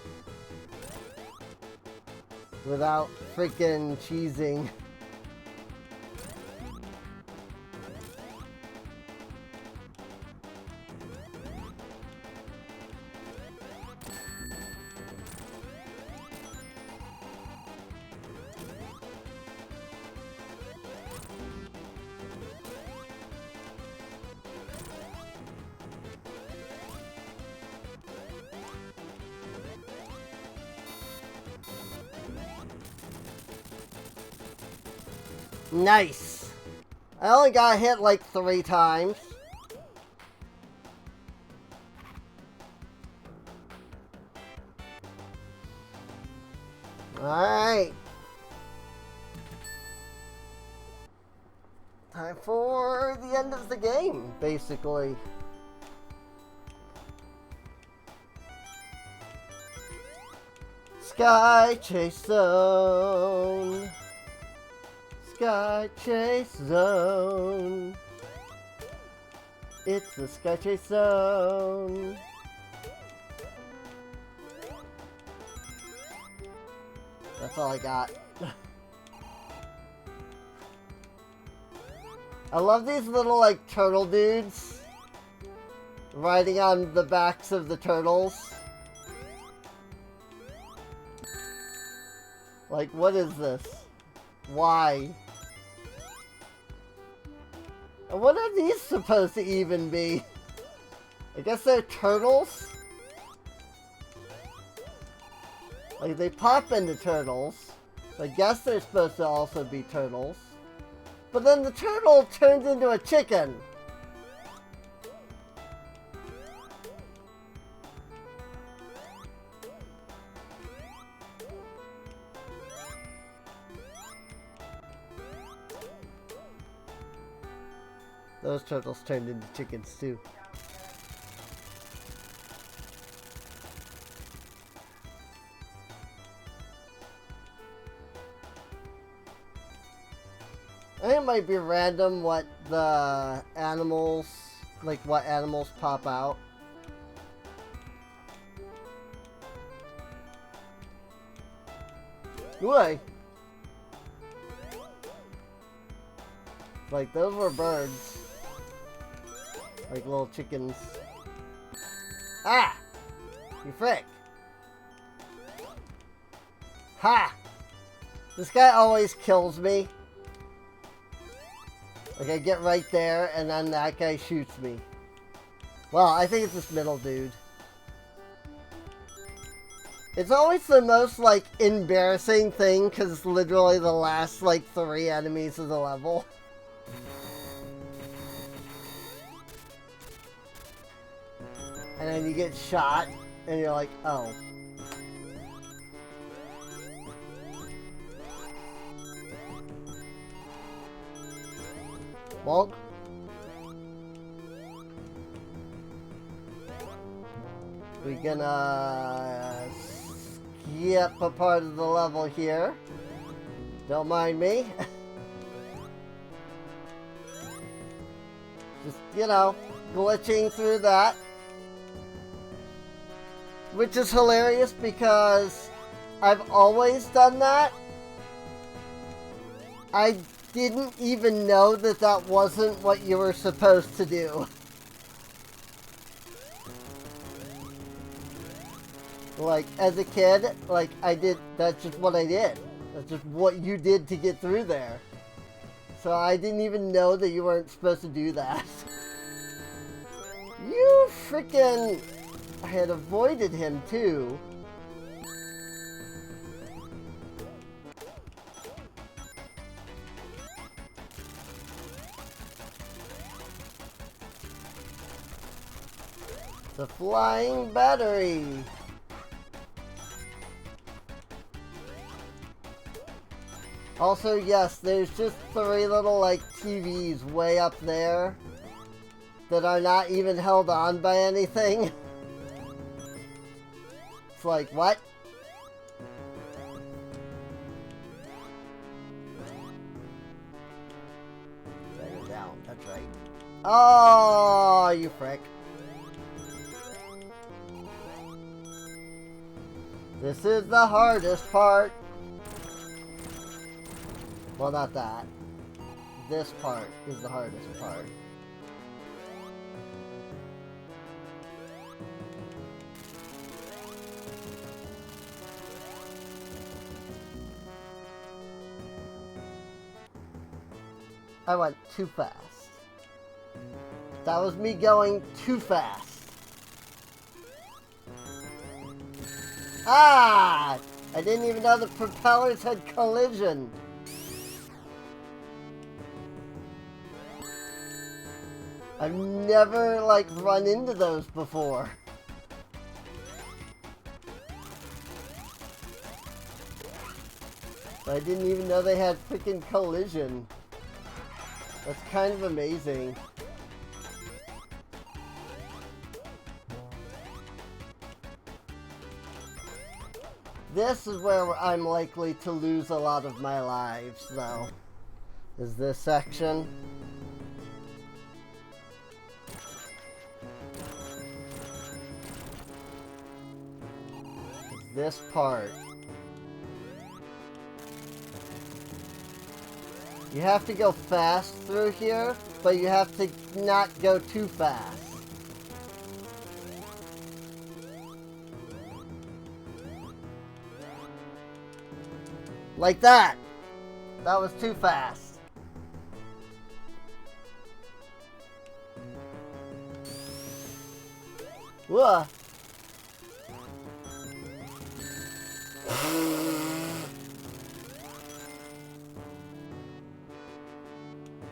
without freaking cheesing. Nice! I only got hit like 3 times. Alright. Time for the end of the game, basically. Sky Chase Zone. Sky Chase Zone. It's the Sky Chase Zone. That's all I got. I love these little, like, turtle dudes riding on the backs of the turtles. Like, what is this? Why? And what are these supposed to even be? I guess they're turtles? Like, they pop into turtles. So I guess they're supposed to also be turtles. But then the turtle turns into a chicken. Those turtles turned into chickens too. I think it might be random what the animals, like what animals pop out. Why? Like those were birds. Like little chickens. Ah! You frick. Ha! This guy always kills me. Like I get right there and then that guy shoots me. Well, I think it's this middle dude. It's always the most like embarrassing thing because it's literally the last like 3 enemies of the level. And then you get shot, and you're like, oh. Bonk. We're gonna skip a part of the level here. Don't mind me. Just, you know, glitching through that. Which is hilarious because I've always done that. I didn't even know that that wasn't what you were supposed to do. Like, as a kid, like, that's just what I did. That's just what you did to get through there. So I didn't even know that you weren't supposed to do that. You freaking... I had avoided him too. The flying battery. Also, yes, there's just 3 little like TVs way up there that are not even held on by anything. It's like, what? Better down, that's right. Oh, you frick. This is the hardest part. Well, not that. This part is the hardest part. I went too fast. That was me going too fast. Ah! I didn't even know the propellers had collision. I've never, like, run into those before. I didn't even know they had freaking collision. That's kind of amazing. This is where I'm likely to lose a lot of my lives, though. Is this section. This part. You have to go fast through here, but you have to not go too fast. Like that. That was too fast. Whoa.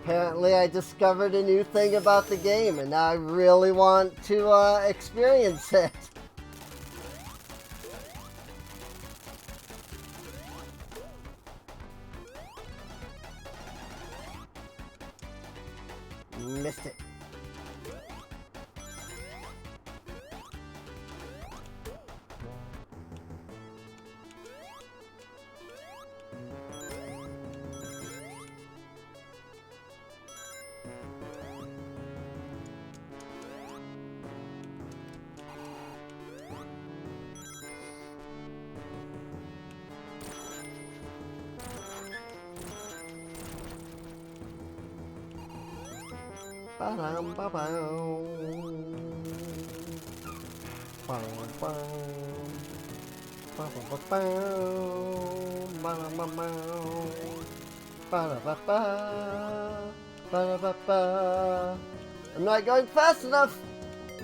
Apparently I discovered a new thing about the game, and now I really want to experience it. Missed it. Ba-dum, ba-bow. Ba-dum, ba-bow. Ba-dum, ba-bow. Ba-da-ba-ba. I'm not going fast enough.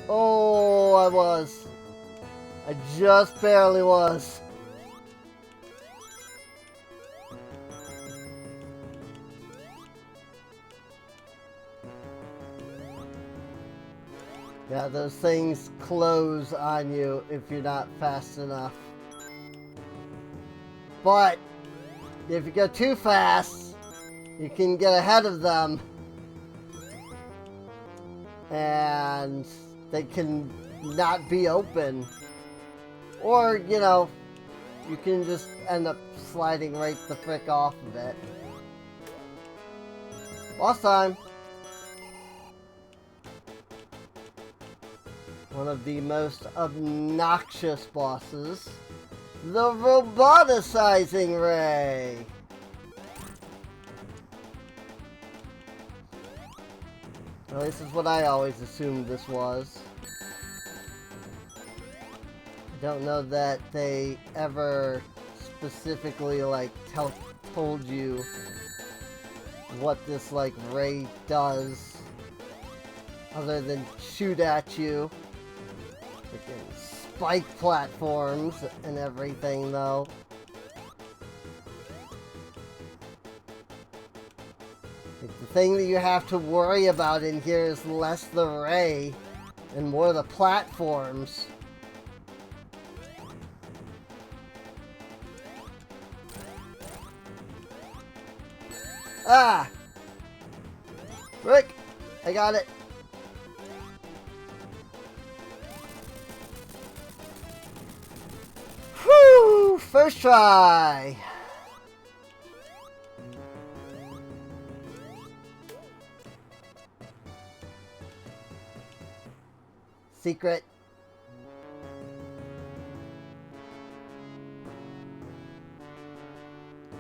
Oh, I was. I just barely was. Yeah, those things close on you if you're not fast enough. But if you go too fast, you can get ahead of them. And they can not be open. Or, you know, you can just end up sliding right the frick off of it. Boss time! One of the most obnoxious bosses, the roboticizing ray. At least is what I always assumed this was. I don't know that they ever specifically like told you what this like ray does, other than shoot at you. Freaking spike platforms and everything, though. Like, the thing that you have to worry about in here is less the ray and more the platforms. Ah! Rick! I got it. Whew! First try! Secret.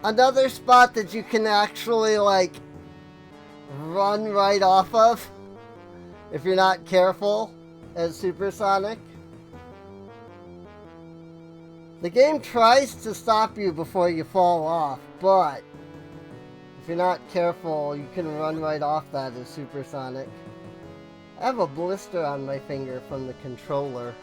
Another spot that you can actually, like, run right off of, if you're not careful, as Supersonic. The game tries to stop you before you fall off, but if you're not careful, you can run right off that as Supersonic. I have a blister on my finger from the controller.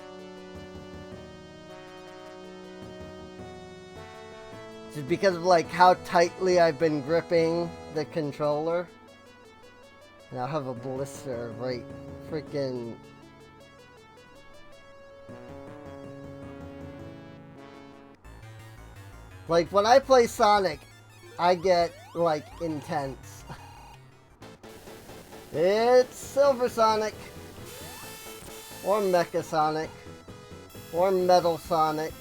Just because of like how tightly I've been gripping the controller. And I have a blister right freaking... Like when I play Sonic, I get like intense. It's Silver Sonic, or Mecha Sonic, or Metal Sonic,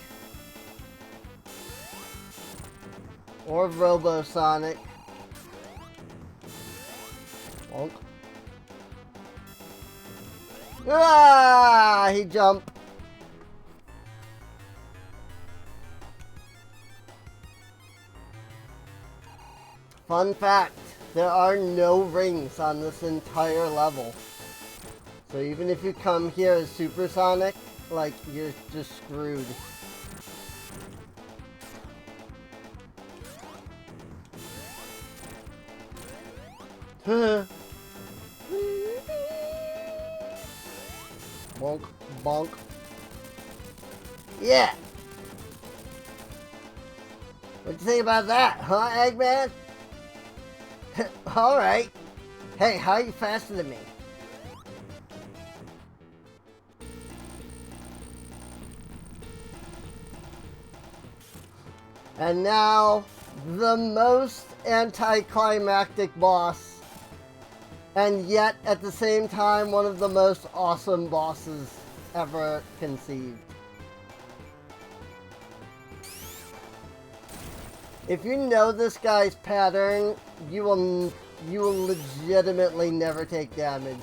or Robo Sonic. Bonk. Ah! He jumped. Fun fact, there are no rings on this entire level. So even if you come here as Supersonic, like, you're just screwed. Bonk, bonk. Yeah! What'd you think about that, huh, Eggman? Alright. Hey, how are you faster than me? And now, the most anticlimactic boss, and yet at the same time one of the most awesome bosses ever conceived. If you know this guy's pattern, you will legitimately never take damage.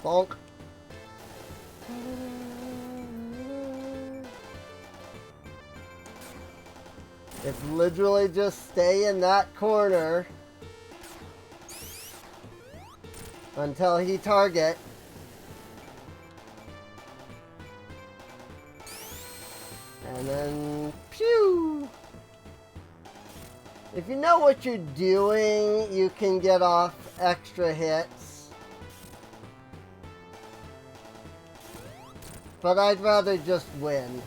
Bonk. It's literally just stay in that corner until he target. And then, pew! If you know what you're doing, you can get off extra hits. But I'd rather just win.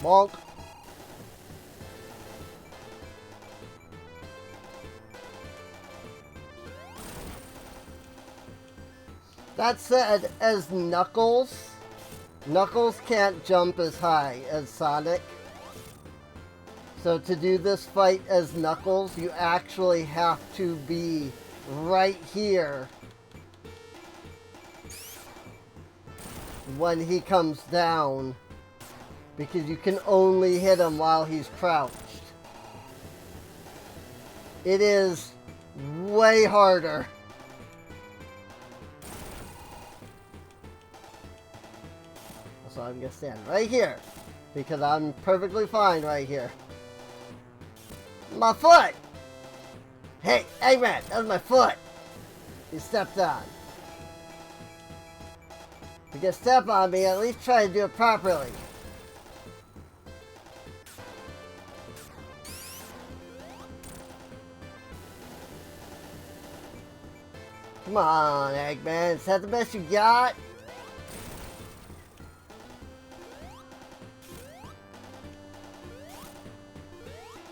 Bonk. That said, as Knuckles can't jump as high as Sonic. So to do this fight as Knuckles, you actually have to be right here when he comes down. Because you can only hit him while he's crouched. It is way harder. So I'm gonna stand right here. Because I'm perfectly fine right here. My foot! Hey, Eggman, that was my foot! You stepped on. If you're gonna step on me, at least try to do it properly. Come on, Eggman. Is that the best you got?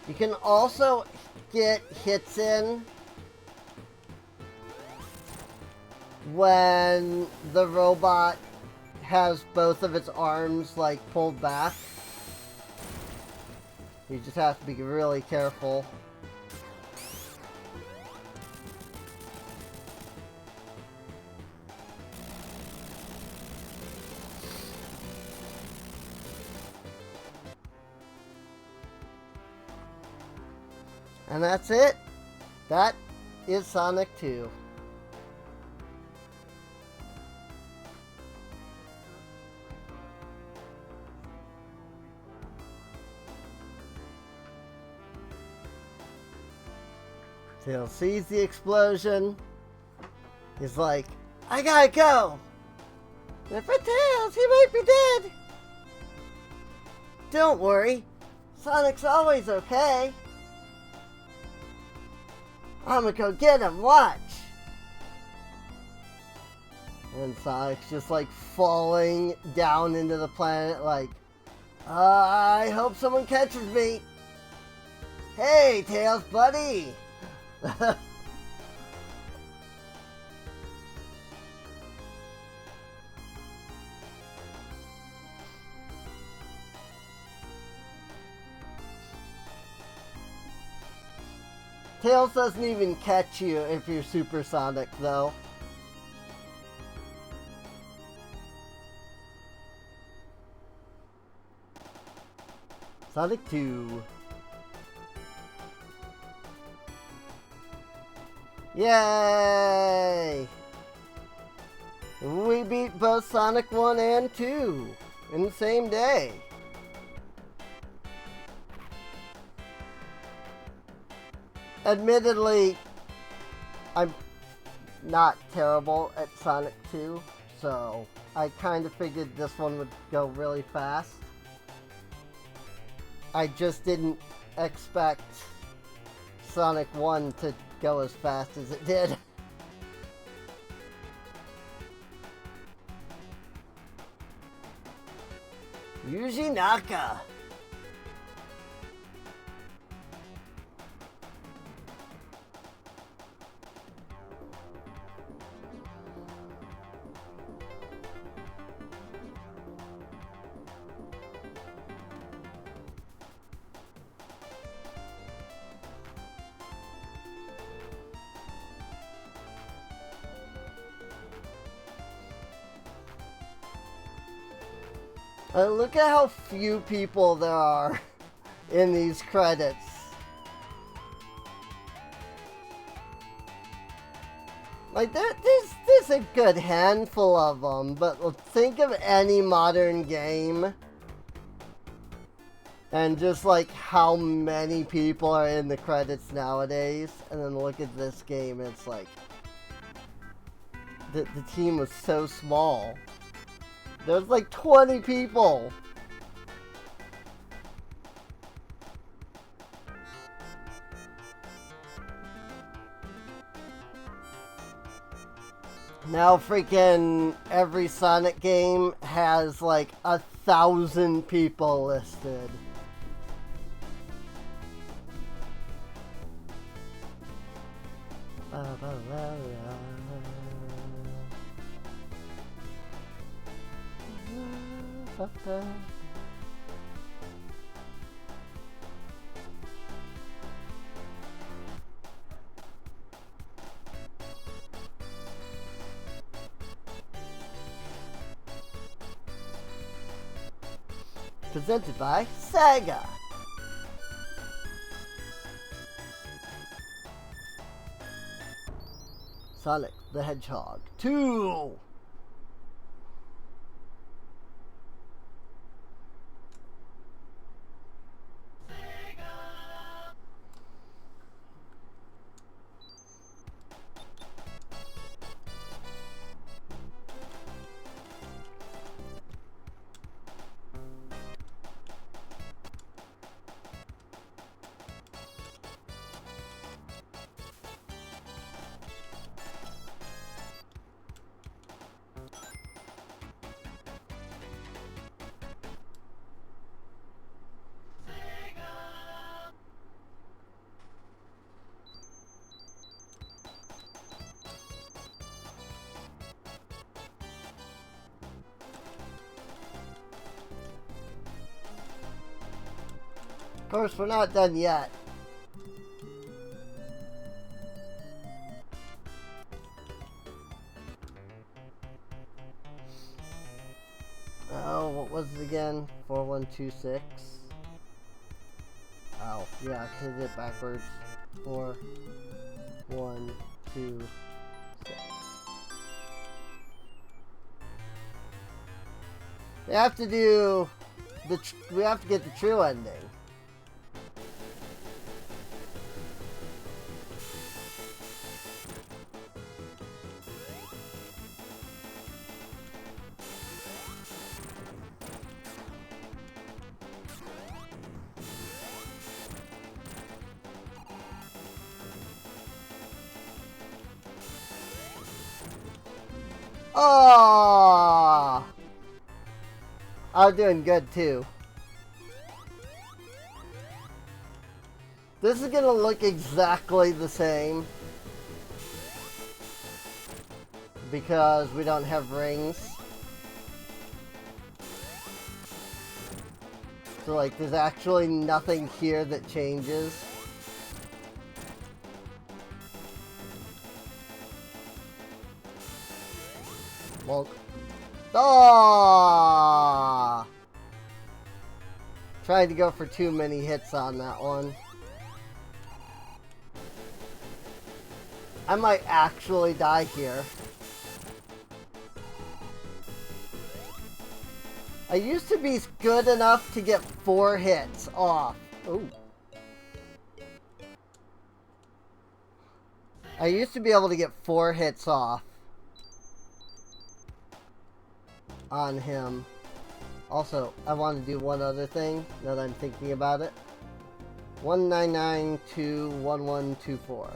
You can also get hits in when the robot has both of its arms, like, pulled back. You just have to be really careful. And that's it. That is Sonic 2. Tails sees the explosion. He's like, I gotta go. And for Tails, he might be dead. Don't worry. Sonic's always okay. I'm gonna go get him, watch. And Sonic's just like falling down into the planet like, I hope someone catches me. Hey, Tails, buddy. Tails doesn't even catch you if you're supersonic, though. Sonic 2. Yay! We beat both Sonic 1 and 2 in the same day. Admittedly, I'm not terrible at Sonic 2, so I kind of figured this one would go really fast. I just didn't expect Sonic 1 to go as fast as it did. Yuji Naka. Look at how few people there are in these credits. Like, there's a good handful of them, but think of any modern game and just like how many people are in the credits nowadays, and then look at this game, it's like the team was so small. There's like 20 people. Now freaking every Sonic game has like 1,000 people listed. Presented by Sega. Sonic the Hedgehog 2. Of course, we're not done yet. Oh, what was it again? 4126? Oh, yeah, I did it backwards. 4, 1, 2, 6. We have to do we have to get the true ending. Oh! I'm doing good too. This is gonna look exactly the same because we don't have rings. So like there's actually nothing here that changes. Well, oh! Tried to go for too many hits on that one. I might actually die here. I used to be good enough to get 4 hits off. Ooh. I used to be able to get 4 hits off on him. Also, I want to do one other thing now that I'm thinking about it. 19921124.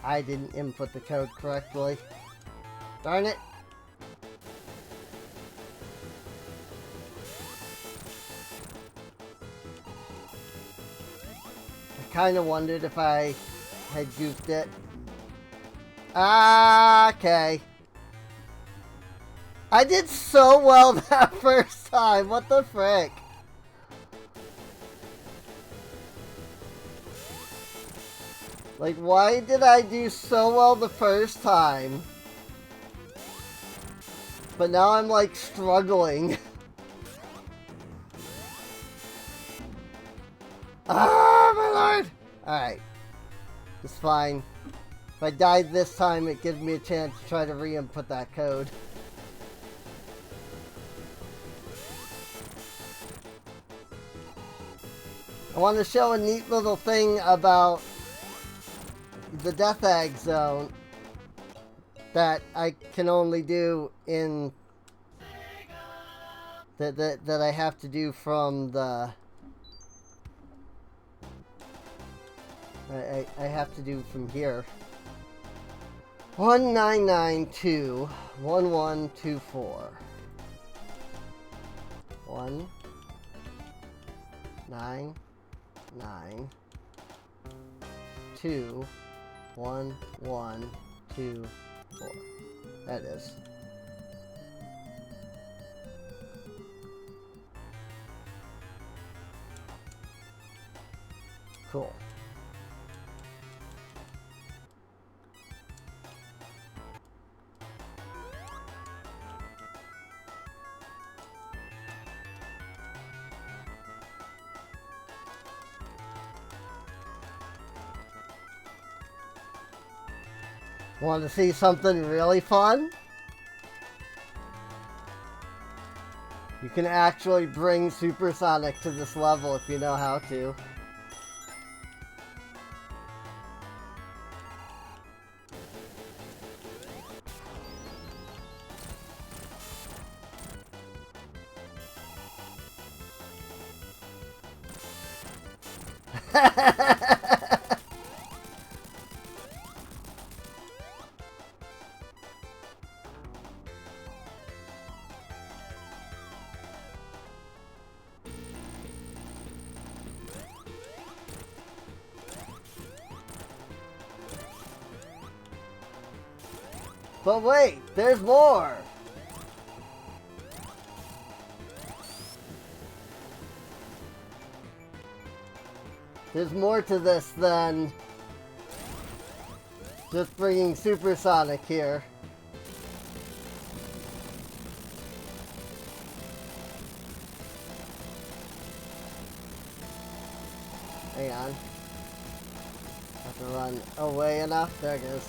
I didn't input the code correctly. Darn it. I kind of wondered if I had goofed it. Okay. I did so well that first time. What the frick? Like, why did I do so well the first time? But now I'm, like, struggling. Ah, my lord! Alright. It's fine. If I died this time, it gives me a chance to try to re-input that code. I want to show a neat little thing about the Death Egg Zone that I can only do in that I have to do from the I have to do from here. 19921124. 1 9 9 2 1 1 2 4. That is. Cool. Want to see something really fun? You can actually bring Supersonic to this level if you know how to. But wait, there's more! There's more to this than just bringing Supersonic here. Hang on. Have to run away enough. There it goes.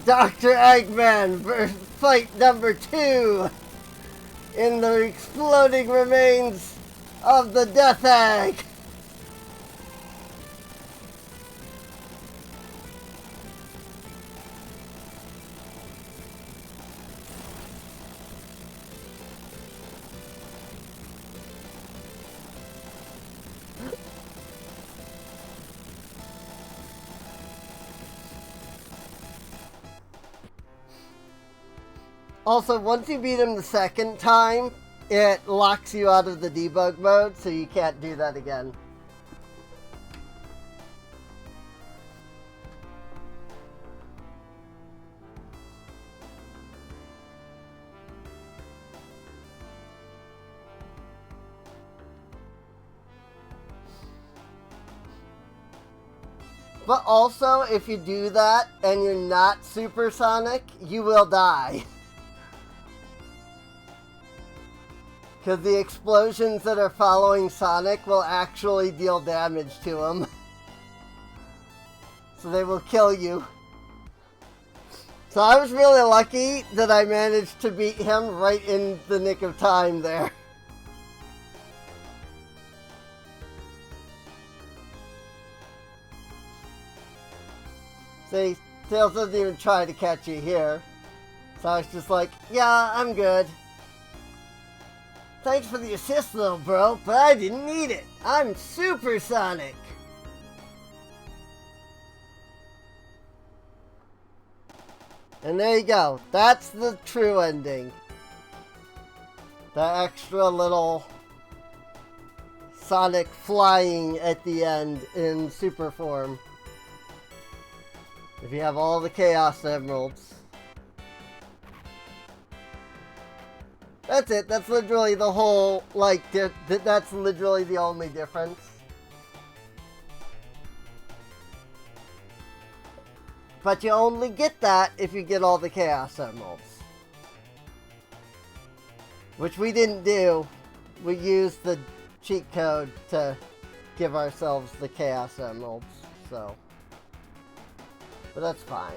Dr. Eggman versus fight number 2 in the exploding remains of the Death Egg. Also, once you beat him the second time, it locks you out of the debug mode, so you can't do that again. But also, if you do that and you're not supersonic, you will die. Because the explosions that are following Sonic will actually deal damage to him. So they will kill you. So I was really lucky that I managed to beat him right in the nick of time there. See, Tails doesn't even try to catch you here. So I was just like, yeah, I'm good. Thanks for the assist, little bro, but I didn't need it. I'm supersonic. And there you go. That's the true ending. The extra little Sonic flying at the end in super form. If you have all the Chaos Emeralds. That's it. That's literally the whole, like, that's literally the only difference. But you only get that if you get all the Chaos Emeralds. Which we didn't do. We used the cheat code to give ourselves the Chaos Emeralds, so. But that's fine.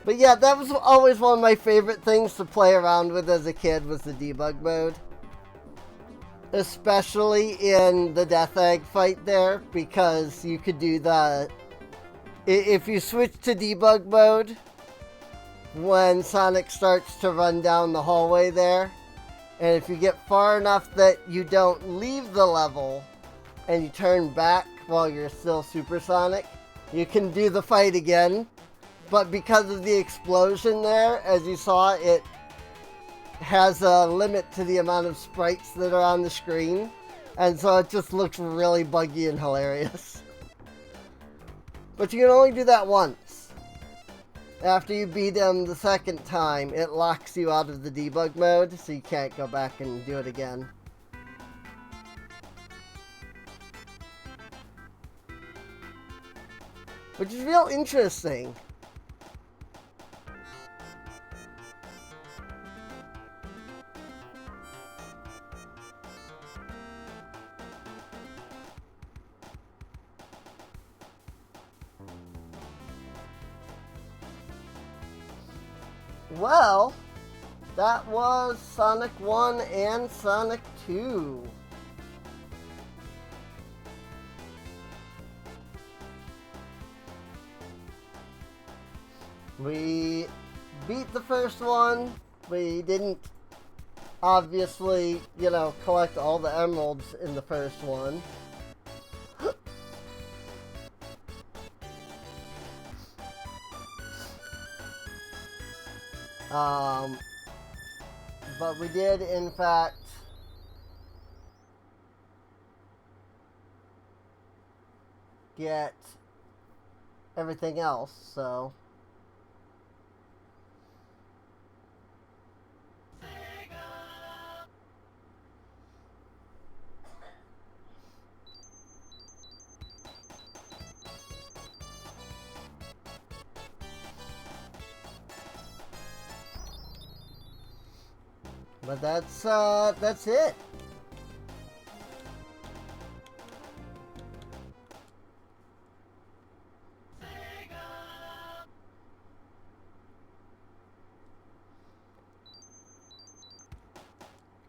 But yeah, that was always one of my favorite things to play around with as a kid, was the debug mode. Especially in the Death Egg fight there, because you could do the... If you switch to debug mode, when Sonic starts to run down the hallway there, and if you get far enough that you don't leave the level, and you turn back while you're still supersonic, you can do the fight again. But because of the explosion there, as you saw, it has a limit to the amount of sprites that are on the screen. And so it just looks really buggy and hilarious. But you can only do that once. After you beat him the second time, it locks you out of the debug mode, so you can't go back and do it again. Which is real interesting. Well, that was Sonic 1 and Sonic 2. We beat the first one. We didn't, obviously, you know, collect all the emeralds in the first one. But we did, in fact, get everything else, so. But that's it.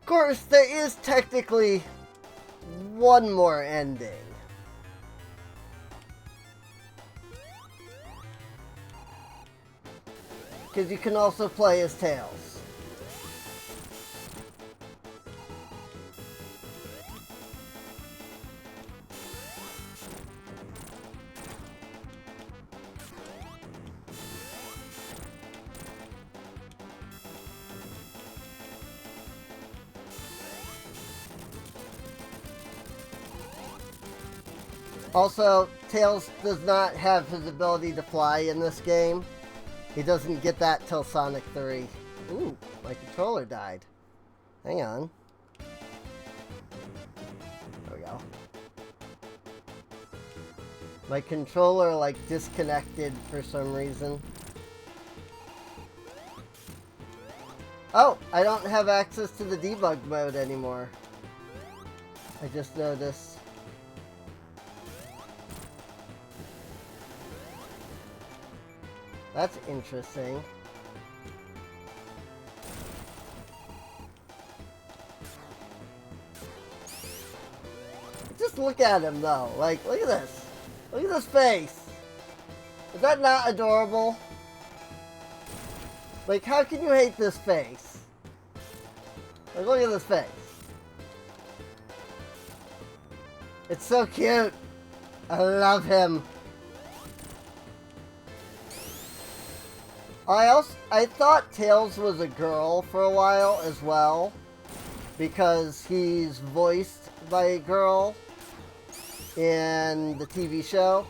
Of course, there is technically one more ending. Because you can also play as Tails. Also, Tails does not have his ability to fly in this game. He doesn't get that till Sonic 3. Ooh, my controller died. Hang on. There we go. My controller, like, disconnected for some reason. Oh, I don't have access to the debug mode anymore. I just noticed. That's interesting. Just look at him though. Like, look at this. Look at this face. Is that not adorable? Like, how can you hate this face? Like, look at this face. It's so cute. I love him. I thought Tails was a girl for a while as well, because he's voiced by a girl in the TV show.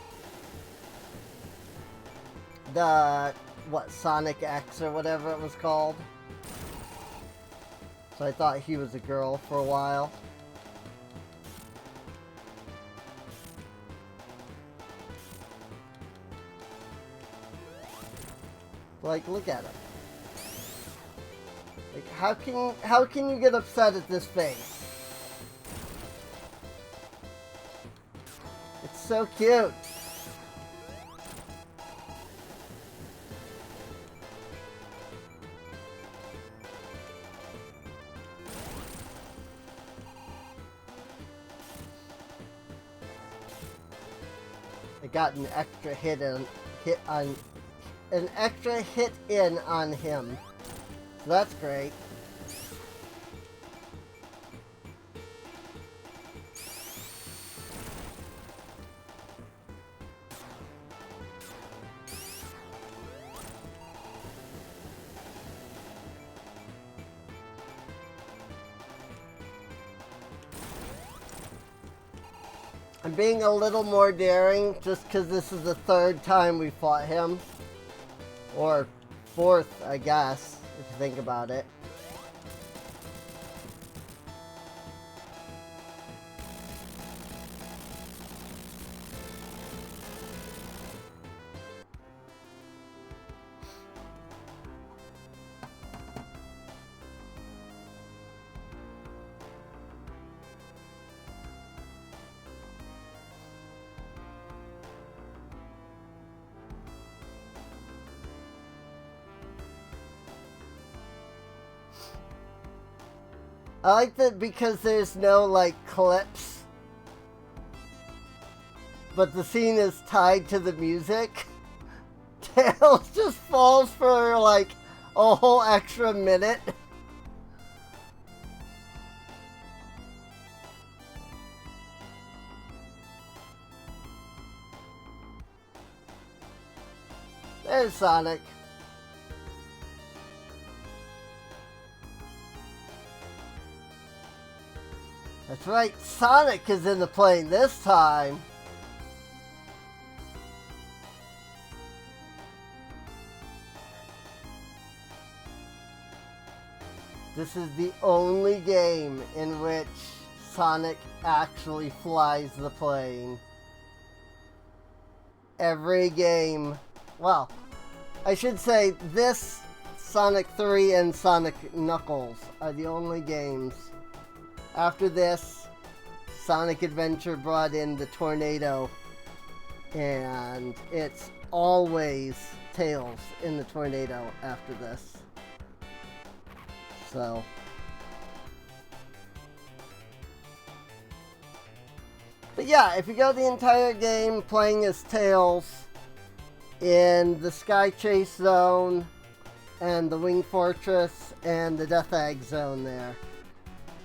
Sonic X or whatever it was called. So I thought he was a girl for a while. Like, look at him. Like, how can you get upset at this face? It's so cute. I got an extra hit in on him. So that's great. I'm being a little more daring just because this is the third time we fought him. Or fourth, I guess, if you think about it. I like that because there's no, like, clips, but the scene is tied to the music. Tails just falls for, like, a whole extra minute. There's Sonic. That's right, Sonic is in the plane this time. This is the only game in which Sonic actually flies the plane. Every game, well, I should say this Sonic 3 and Sonic Knuckles are the only games. After this, Sonic Adventure brought in the tornado, and it's always Tails in the tornado after this. So, but yeah, if you go the entire game playing as Tails in the Sky Chase Zone and the Wing Fortress and the Death Egg Zone there,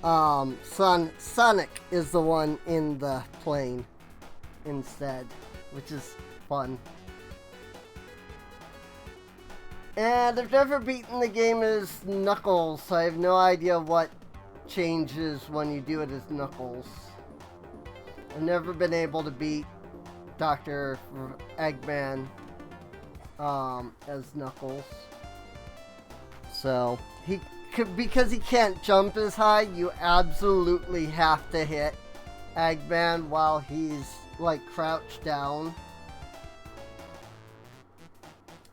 Sonic is the one in the plane instead, which is fun. And I've never beaten the game as Knuckles, so I have no idea what changes when you do it as Knuckles. I've never been able to beat Dr. Eggman as Knuckles. So, because he can't jump as high, you absolutely have to hit Eggman while he's like crouched down.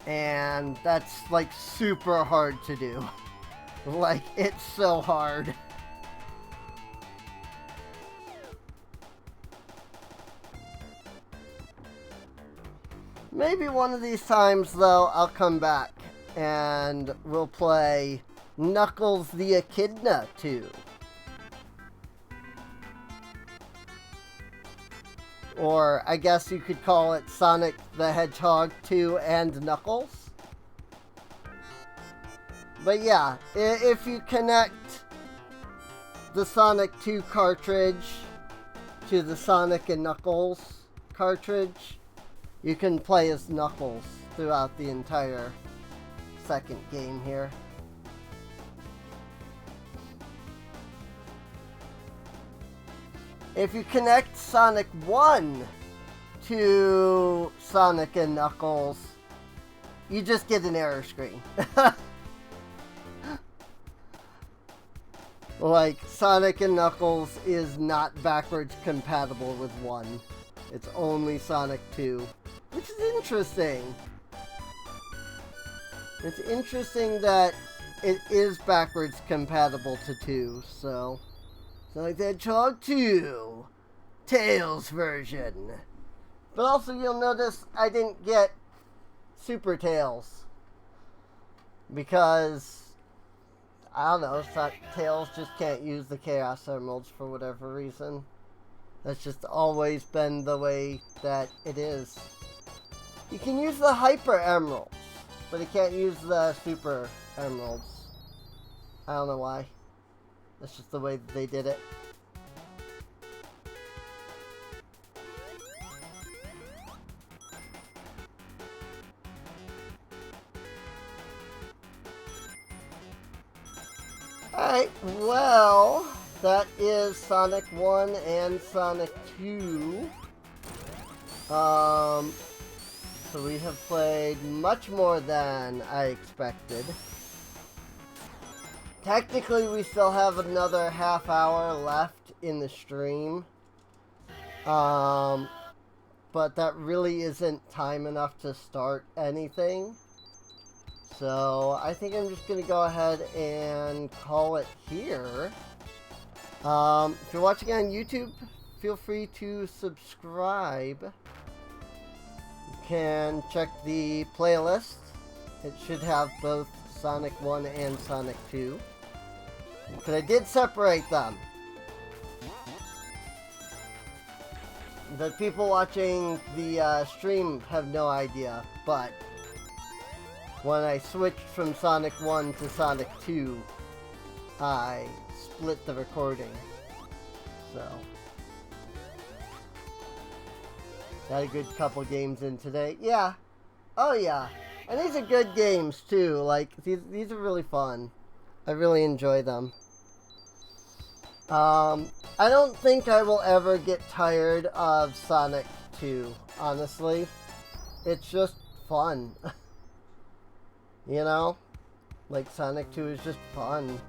And that's like super hard to do. Like, it's so hard. Maybe one of these times though I'll come back and we'll play Knuckles the Echidna 2. Or I guess you could call it Sonic the Hedgehog 2 and Knuckles. But yeah, if you connect the Sonic 2 cartridge to the Sonic and Knuckles cartridge, you can play as Knuckles throughout the entire second game here. If you connect Sonic 1 to Sonic and Knuckles, you just get an error screen. Like, Sonic and Knuckles is not backwards compatible with 1. It's only Sonic 2, which is interesting. It's interesting that it is backwards compatible to 2, so... Sonic the Hedgehog 2, Tails version. But also you'll notice I didn't get Super Tails. Because, I don't know, Tails just can't use the Chaos Emeralds for whatever reason. That's just always been the way that it is. You can use the Hyper Emeralds, but you can't use the Super Emeralds. I don't know why. That's just the way that they did it. Alright, well, that is Sonic 1 and Sonic 2. So we have played much more than I expected. Technically, we still have another half hour left in the stream. But that really isn't time enough to start anything. So, I think I'm just going to go ahead and call it here. If you're watching on YouTube, feel free to subscribe. You can check the playlist. It should have both Sonic 1 and Sonic 2. Because I did separate them. The people watching the stream have no idea, but when I switched from Sonic 1 to Sonic 2, I split the recording. So, got a good couple games in today. Yeah. Oh yeah. And these are good games too. Like, these are really fun. I really enjoy them. I don't think I will ever get tired of Sonic 2, honestly. It's just fun. You know? Like, Sonic 2 is just fun.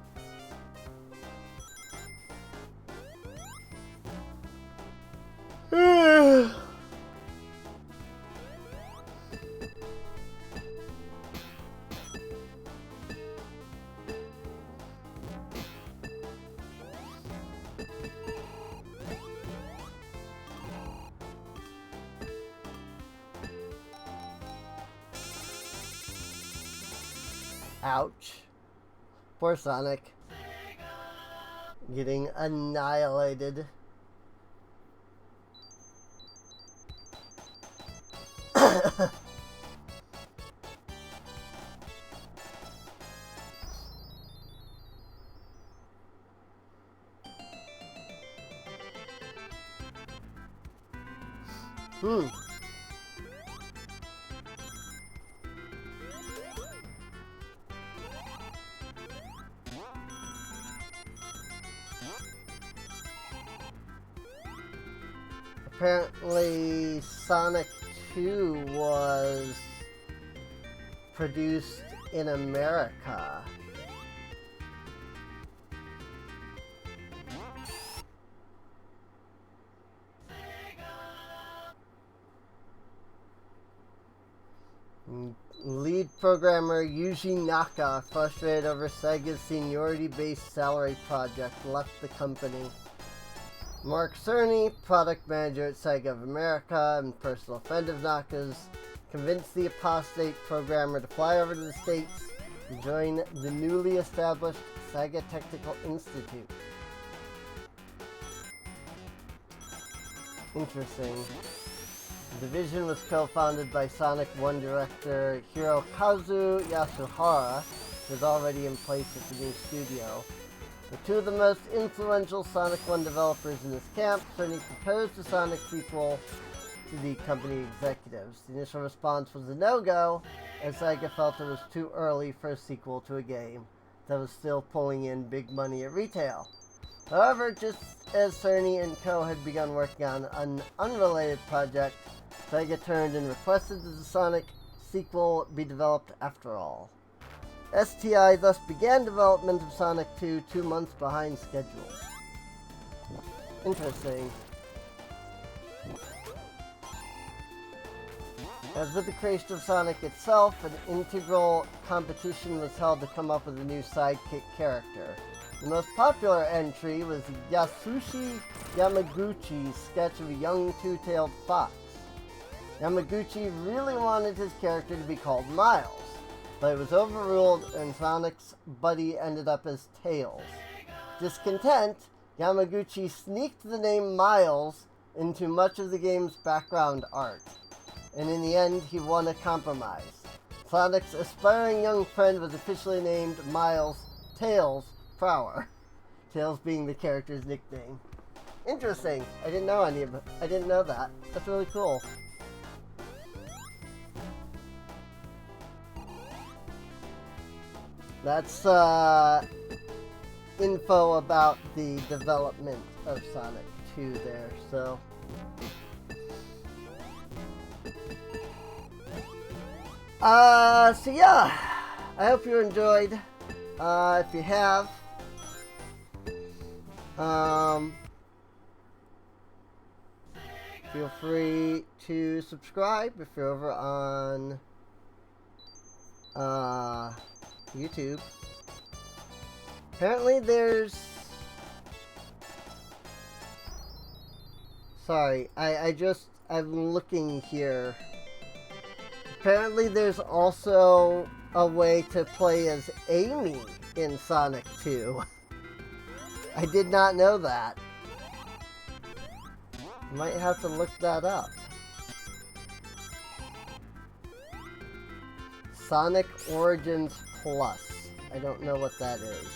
Ouch. Poor Sonic. Getting annihilated. Apparently, Sonic 2 was produced in America. Lead programmer Yuji Naka, frustrated over Sega's seniority-based salary project, left the company. Mark Cerny, product manager at Sega of America and personal friend of Naka's, convinced the apostate programmer to fly over to the States and join the newly established Sega Technical Institute. Interesting. The division was co-founded by Sonic 1 director Hirokazu Yasuhara, who was already in place at the new studio. With two of the most influential Sonic 1 developers in this camp, Cerny proposed a Sonic sequel to the company executives. The initial response was a no-go, as Sega felt it was too early for a sequel to a game that was still pulling in big money at retail. However, just as Cerny and co. had begun working on an unrelated project, Sega turned and requested that the Sonic sequel be developed after all. STI thus began development of Sonic 2 2 months behind schedule. Interesting. As with the creation of Sonic itself, an integral competition was held to come up with a new sidekick character. The most popular entry was Yasushi Yamaguchi's sketch of a young two-tailed fox. Yamaguchi really wanted his character to be called Miles, but it was overruled and Sonic's buddy ended up as Tails. Discontent, Yamaguchi sneaked the name Miles into much of the game's background art, and in the end he won a compromise. Sonic's aspiring young friend was officially named Miles Tails Prower, Tails being the character's nickname. Interesting. I didn't know that. That's really cool. That's info about the development of Sonic 2 there, so. So yeah, I hope you enjoyed. If you have, feel free to subscribe if you're over on YouTube. Apparently there's... Sorry, I'm looking here. Apparently there's also a way to play as Amy in Sonic 2. I did not know that. Might have to look that up. Sonic Origins Plus. I don't know what that is.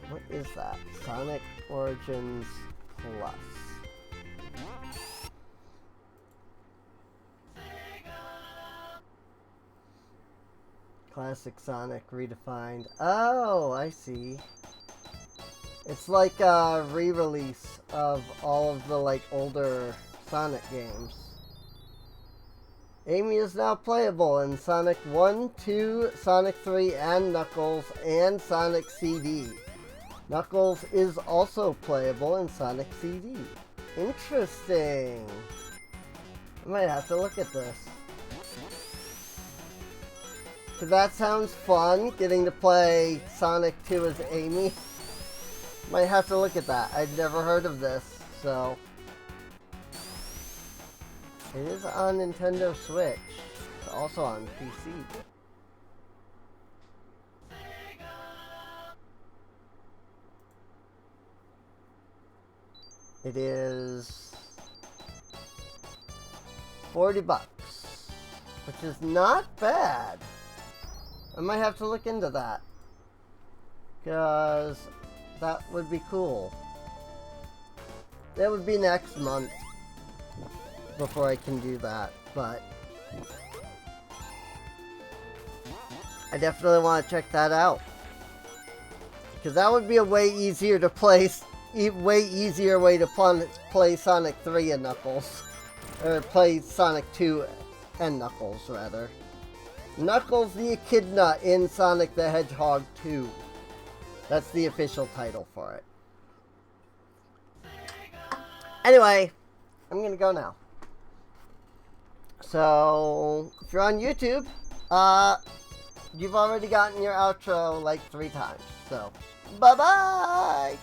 What is that? Sonic Origins Plus. Classic Sonic redefined. Oh, I see. It's like a re-release of all of the older Sonic games. Amy is now playable in Sonic 1, 2, Sonic 3, and Knuckles, and Sonic CD. Knuckles is also playable in Sonic CD. Interesting. I might have to look at this. So that sounds fun, getting to play Sonic 2 as Amy. Might have to look at that. I've never heard of this, so... It is on Nintendo Switch. also on PC. It is $40, which is not bad. I might have to look into that, because that would be cool. That would be next month before I can do that, but I definitely want to check that out, because that would be a way easier to play, way easier way to play Sonic 3 and Knuckles, or play Sonic 2 and Knuckles rather. Knuckles the Echidna in Sonic the Hedgehog 2. That's the official title for it. Anyway, I'm gonna go now. So, if you're on YouTube, you've already gotten your outro like 3 times. So, bye-bye!